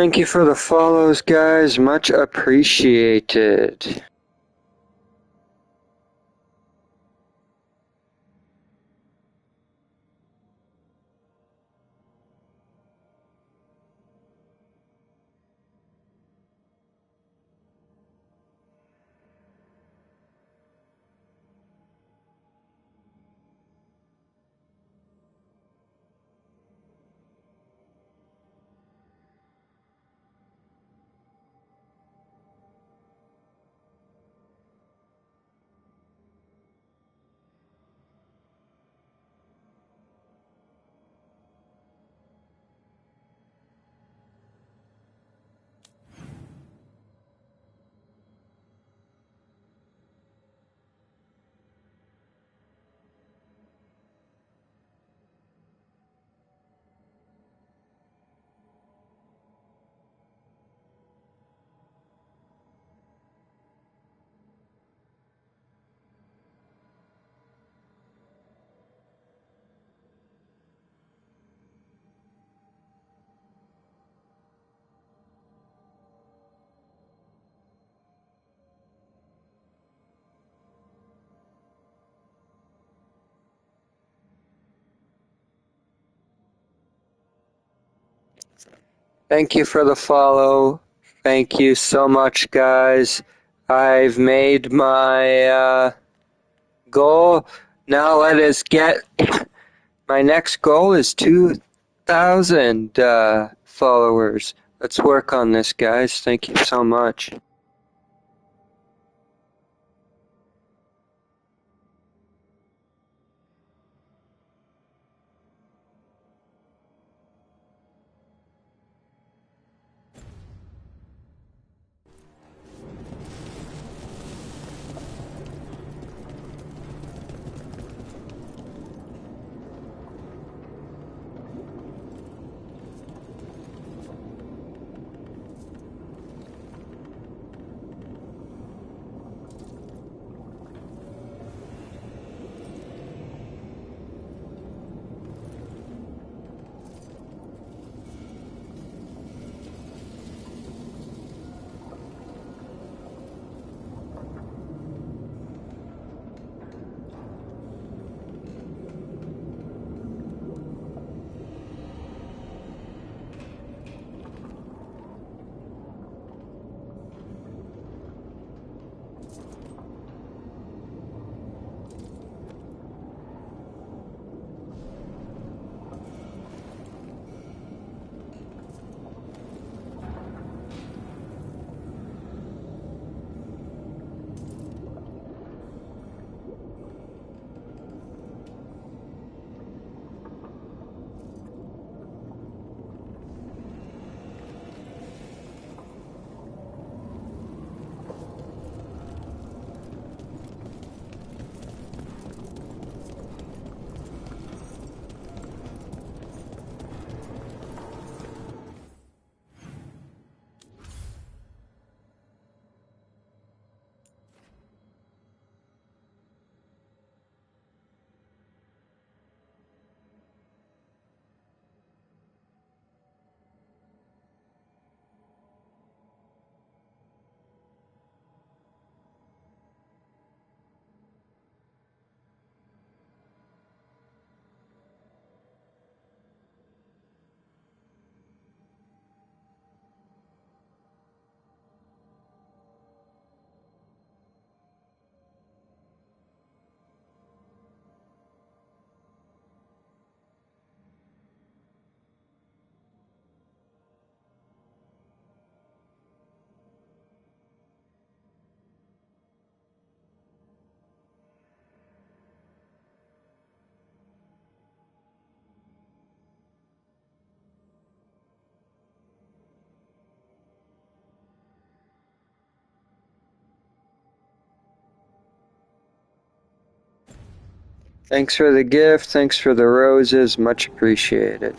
Thank you for the follows, guys. Much appreciated. Thank you for the follow. Thank you so much, guys. I've made my goal. Now let us get... My next goal is 2,000 followers. Let's work on this, guys. Thank you so much. Thanks for the gift. Thanks for the roses. Much appreciated.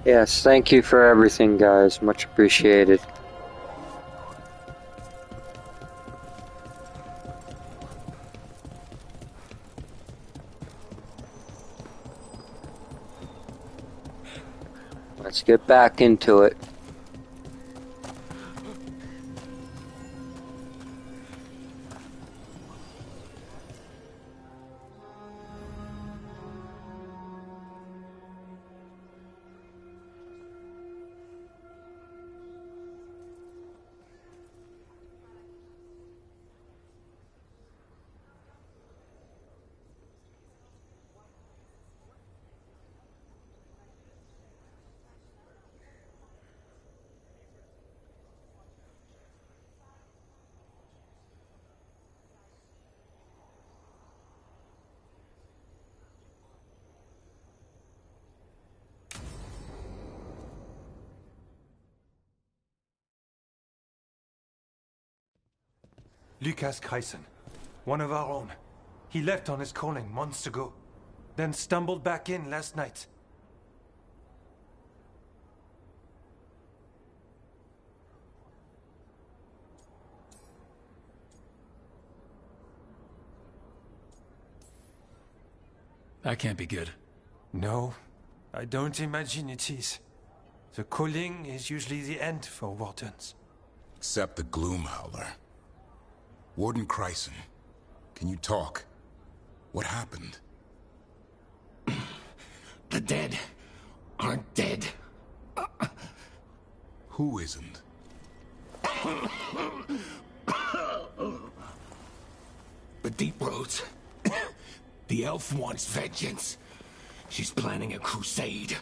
Yes, thank you for everything, guys. Much appreciated. Let's get back into it. Lucas Kreisen, one of our own. He left on his calling months ago, then stumbled back in last night. That can't be good. No, I don't imagine it is. The calling is usually the end for wardens. Except the Gloom Howler. Warden Kreisen, can you talk? What happened? The dead aren't dead. Who isn't? The Deep Roads. The elf wants vengeance. She's planning a crusade.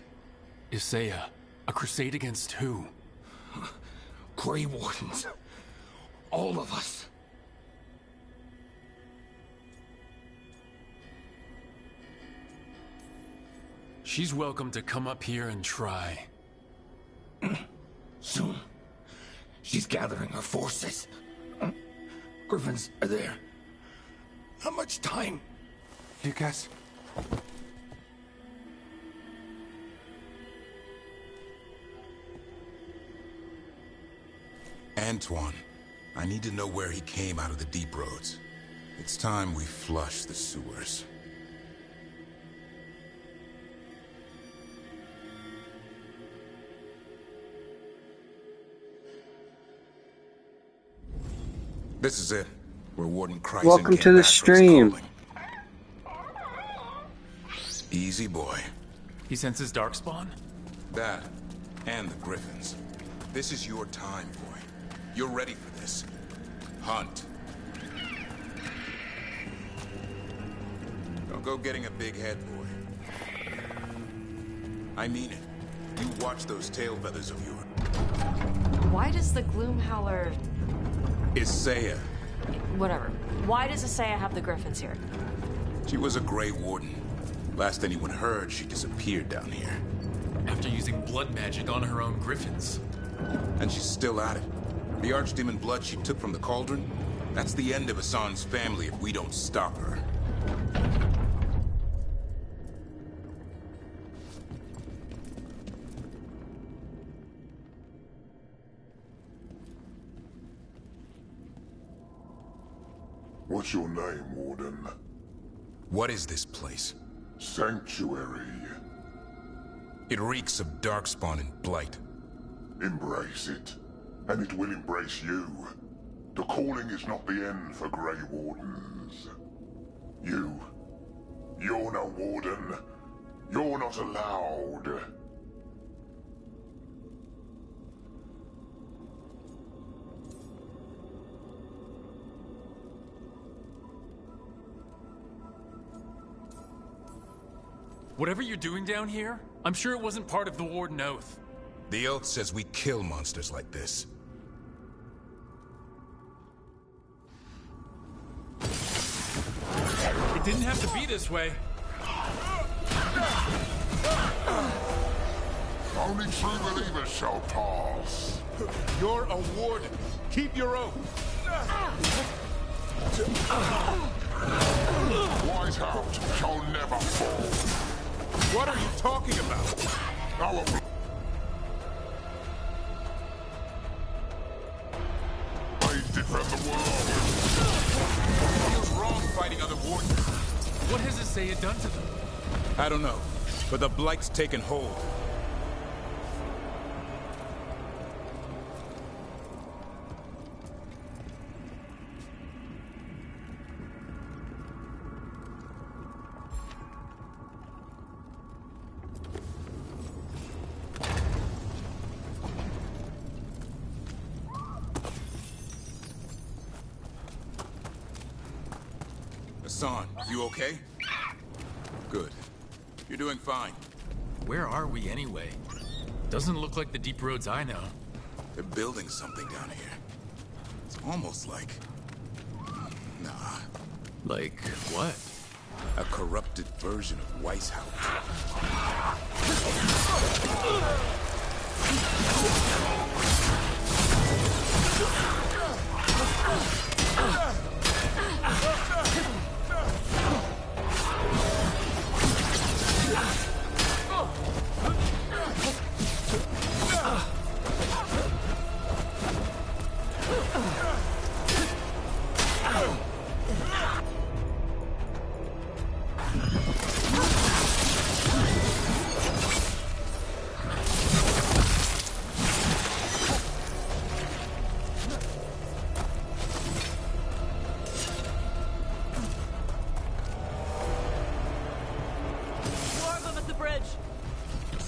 Isaiah, a crusade against who? Grey Wardens. All of us. She's welcome to come up here and try. Soon. She's gathering her forces. Griffins are there. How much time? Lucas? Antoine, I need to know where he came out of the Deep Roads. It's time we flush the sewers. This is it. Where Warden Kreisen Welcome came to the back from his stream. calling. Easy boy. He senses Darkspawn? That, and the Griffins. This is your time, boy. You're ready for this. Hunt. Don't go getting a big head, boy. I mean it. You watch those tail feathers of yours. Why does the Gloom Howler... Isaiah. Whatever. Why does Isaiah have the Griffins here? She was a Grey Warden. Last anyone heard, she disappeared down here. After using blood magic on her own Griffins. And she's still at it. The Archdemon blood she took from the cauldron? That's the end of Hassan's family if we don't stop her. What's your name, Warden? What is this place? Sanctuary. It reeks of Darkspawn and Blight. Embrace it, and it will embrace you. The calling is not the end for Grey Wardens. You're no Warden. You're not allowed. Whatever you're doing down here, I'm sure it wasn't part of the Warden Oath. The Oath says we kill monsters like this. It didn't have to be this way. Only true believers shall pass. You're a warden. Keep your oath. Wise hound shall never fall. What are you talking about? Our the world. It feels wrong fighting other wardens. What has Isaiah done to them? I don't know, but the Blight's taken hold. Hassan, you okay? Good. You're doing fine. Where are we anyway? Doesn't look like the deep roads I know. They're building something down here. It's almost like... Nah. Like what? A corrupted version of Weishaupt.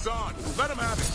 Hassan, let him have it!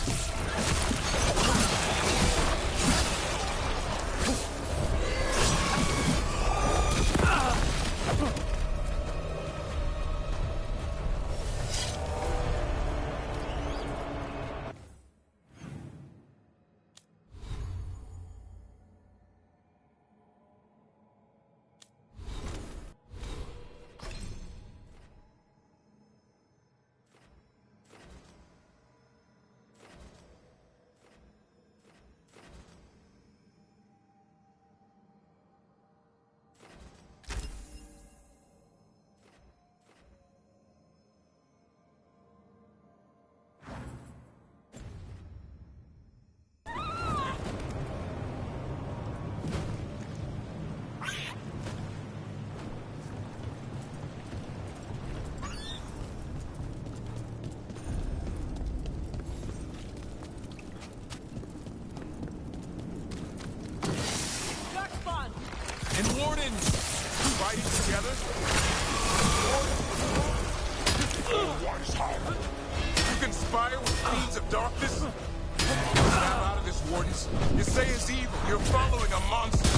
And wardens! Fighting together? You conspire with fiends of darkness? Snap out of this, wardens. You say it's evil. You're following a monster.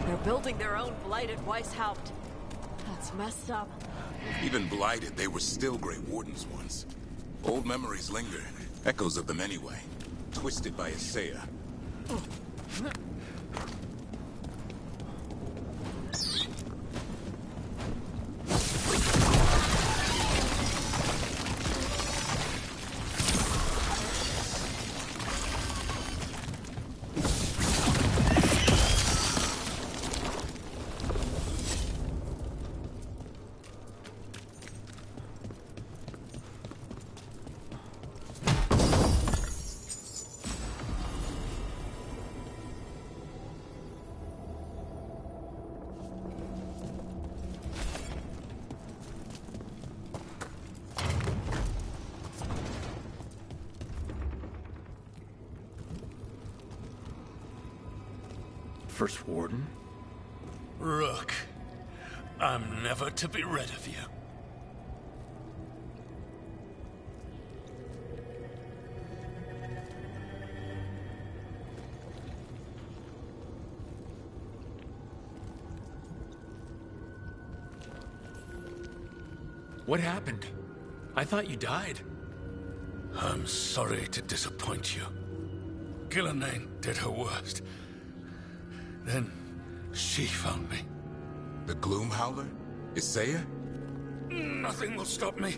They're building their own blighted Weishaupt. That's messed up. Even blighted, they were still Grey Wardens once. Old memories linger, echoes of them anyway. twisted by Isaiah. First Warden? Rook, I'm never to be rid of you. What happened? I thought you died. I'm sorry to disappoint you. Gillenane did her worst. Then she found me. The Gloom Howler? Isaiah? Nothing will stop me.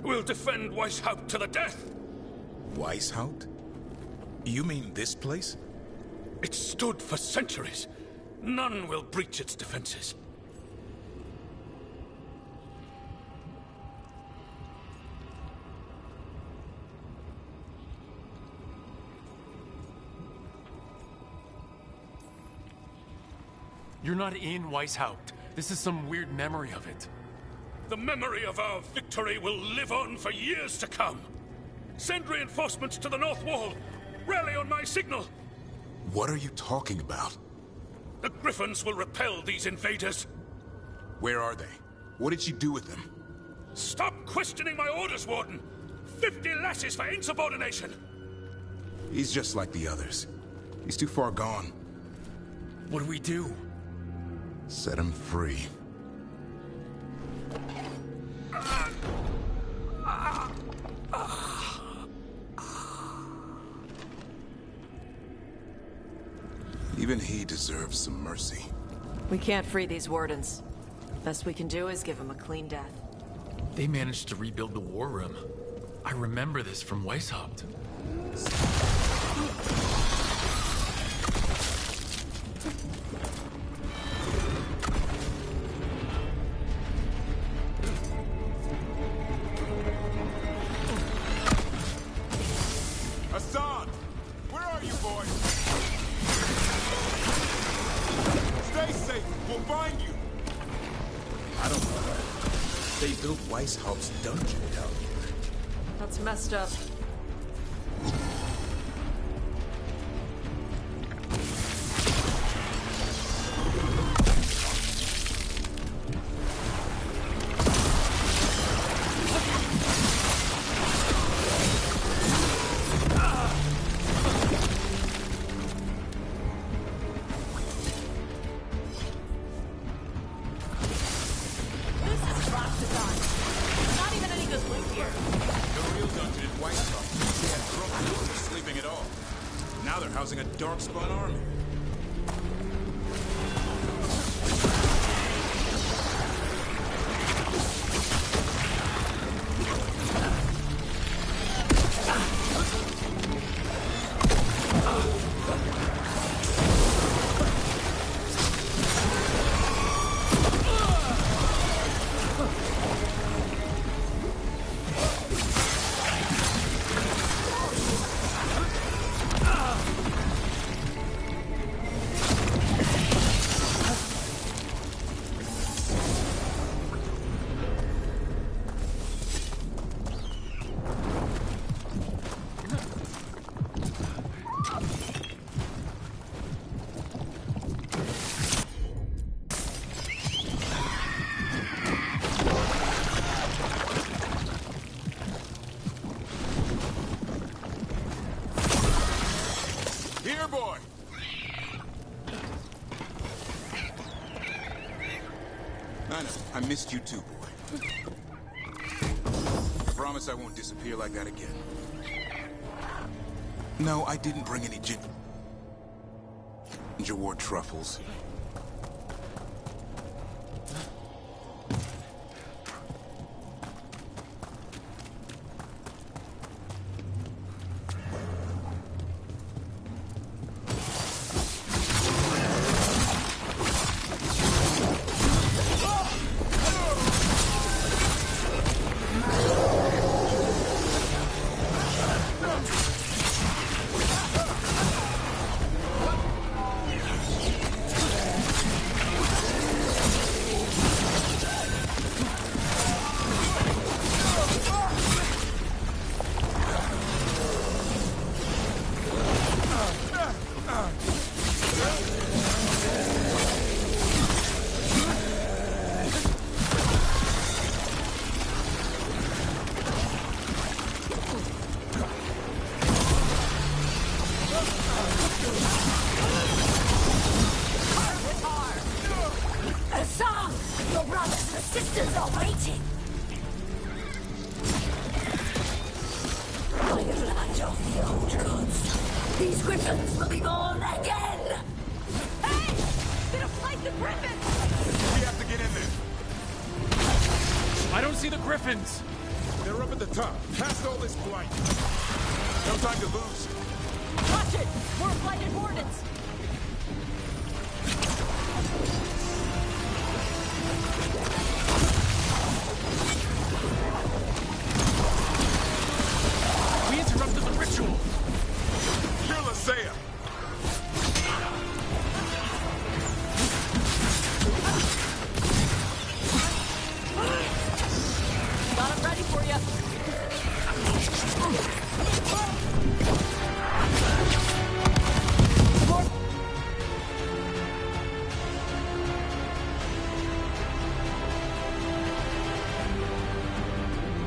We'll defend Weishaupt to the death. Weishaupt? You mean this place? It stood for centuries. None will breach its defenses. You're not in Weishaupt. This is some weird memory of it. The memory of our victory will live on for years to come. Send reinforcements to the North Wall. Rally on my signal. What are you talking about? The Griffins will repel these invaders. Where are they? What did you do with them? Stop questioning my orders, Warden! 50 lashes for insubordination! He's just like the others. He's too far gone. What do we do? Set him free. Even he deserves some mercy. We can't free these wardens. Best we can do is give him a clean death. They managed to rebuild the war room. I remember this from Weishaupt. Hassan! Where are you, boy? Stay safe. We'll find you. I don't know. They built Weishaupt's dungeon down here. That's messed up. Darkspawn army. Here, boy. I know. I missed you too, boy. Promise I won't disappear like that again. No, I didn't bring any ginger wart truffles. They're up at the top, past all this blight. No time to lose. Watch it! More blighted wardens! We interrupted the ritual! Kill Isaiah! Got him ready for you.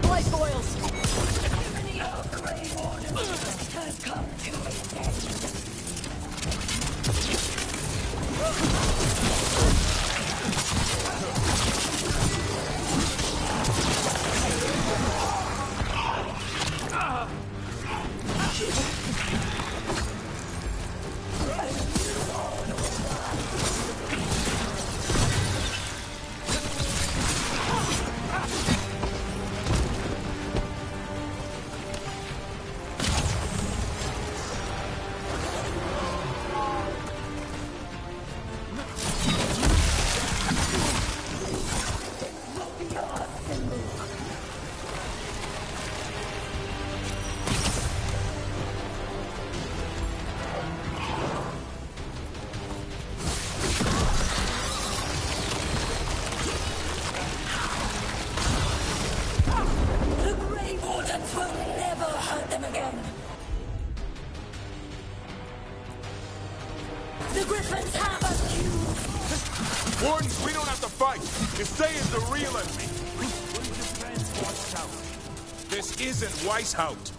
Life boils. Has come to its end. Wardens, we don't have to fight. Isaiah's the real enemy. This isn't Weishaupt.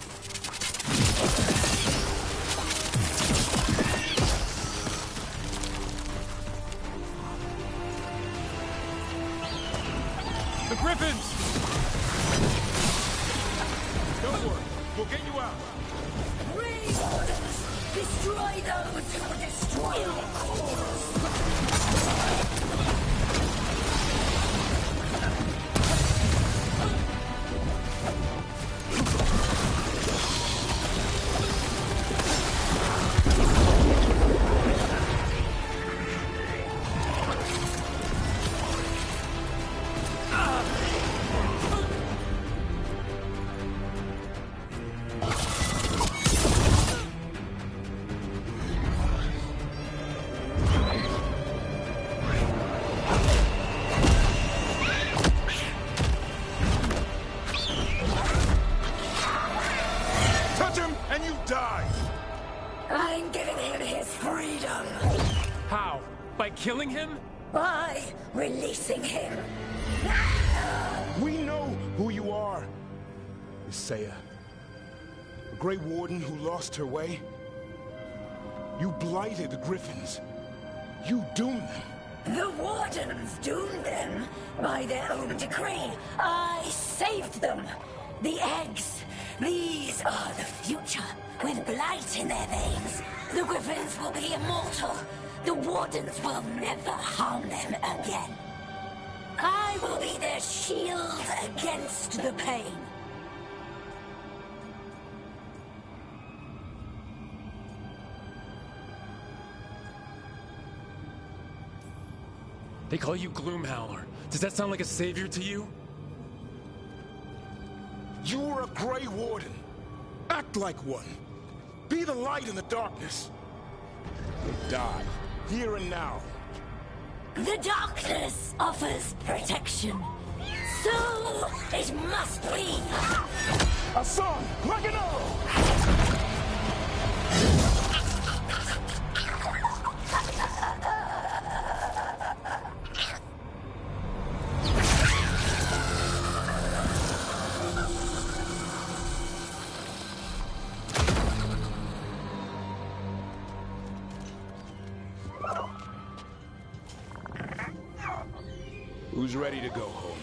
The Griffins! Don't worry, we'll get you out. Destroy those who destroy our cause! I'm giving him his freedom. How? By killing him? By releasing him. We know who you are. Isaiah. A Grey Warden who lost her way. You blighted the Griffins. You doomed them. The Wardens doomed them by their own decree. I saved them. The eggs. These are the future. With blight in their veins, the Griffins will be immortal. The Wardens will never harm them again. I will be their shield against the pain. They call you Gloomhowler. Does that sound like a savior to you? You were a Grey Warden. Act like one. Be the light in the darkness. Die, here and now. The darkness offers protection. So it must be. Hassan, like an arrow! Who's ready to go home?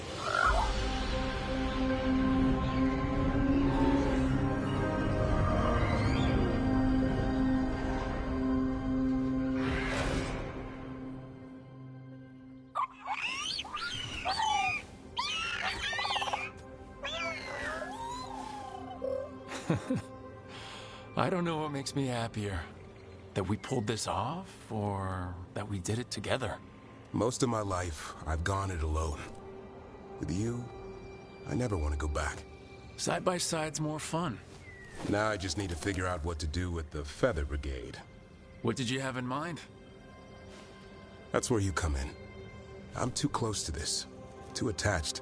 I don't know what makes me happier. That we pulled this off, or that we did it together. Most of my life, I've gone it alone. With you, I never want to go back. Side by side's more fun. Now I just need to figure out what to do with the Feather Brigade. What did you have in mind? That's where you come in. I'm too close to this. Too attached.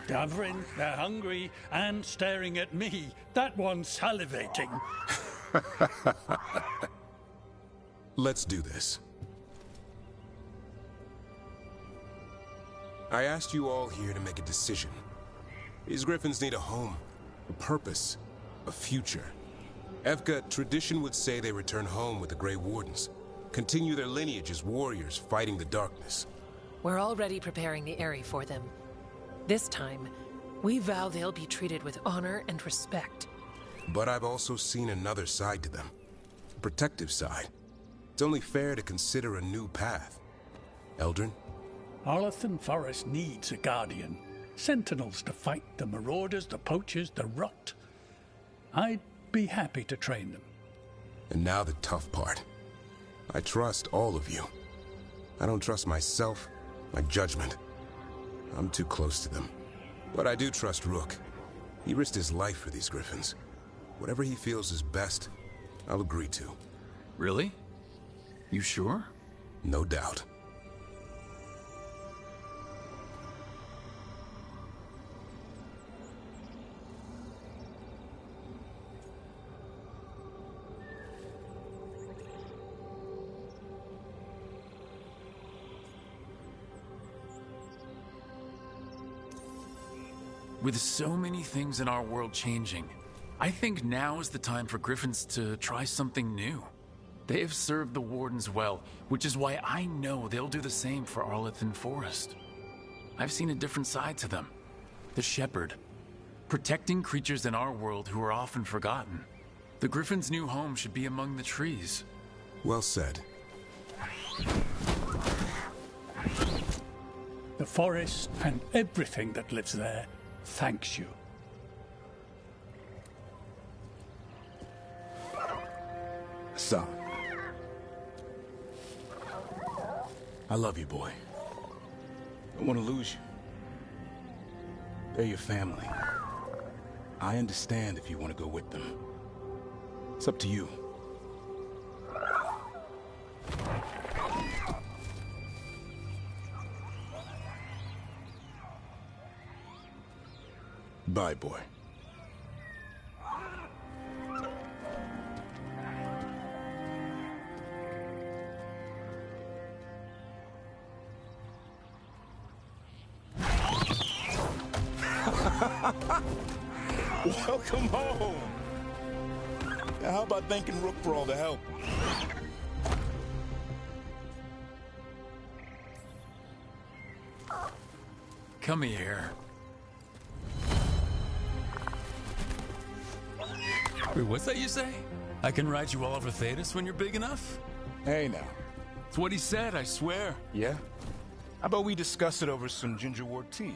Davrin, they're hungry and staring at me. That one's salivating. Let's do this. I asked you all here to make a decision. These Griffins need a home, a purpose, a future. Evka, tradition would say they return home with the Grey Wardens. Continue their lineage as warriors fighting the darkness. We're already preparing the Eyrie for them. This time, we vow they'll be treated with honor and respect. But I've also seen another side to them. A protective side. It's only fair to consider a new path. Eldrin? Arlathan Forest needs a guardian. Sentinels to fight the marauders, the poachers, the rot. I'd be happy to train them. And now the tough part. I trust all of you. I don't trust myself, my judgment. I'm too close to them. But I do trust Rook. He risked his life for these Griffins. Whatever he feels is best, I'll agree to. Really? You sure? No doubt. With so many things in our world changing, I think now is the time for Griffins to try something new. They have served the Wardens well, which is why I know they'll do the same for Arlathan Forest. I've seen a different side to them. The Shepherd. Protecting creatures in our world who are often forgotten. The Griffins' new home should be among the trees. Well said. The forest and everything that lives there thanks you. Son. I love you, boy. Don't want to lose you. They're your family. I understand if you want to go with them. It's up to you. Bye, boy. Welcome home. Now, how about thanking Rook for all the help? Come here. Wait, what's that you say? I can ride you all over Thetis when you're big enough? Hey now. It's what he said, I swear. Yeah? How about we discuss it over some gingerwort tea?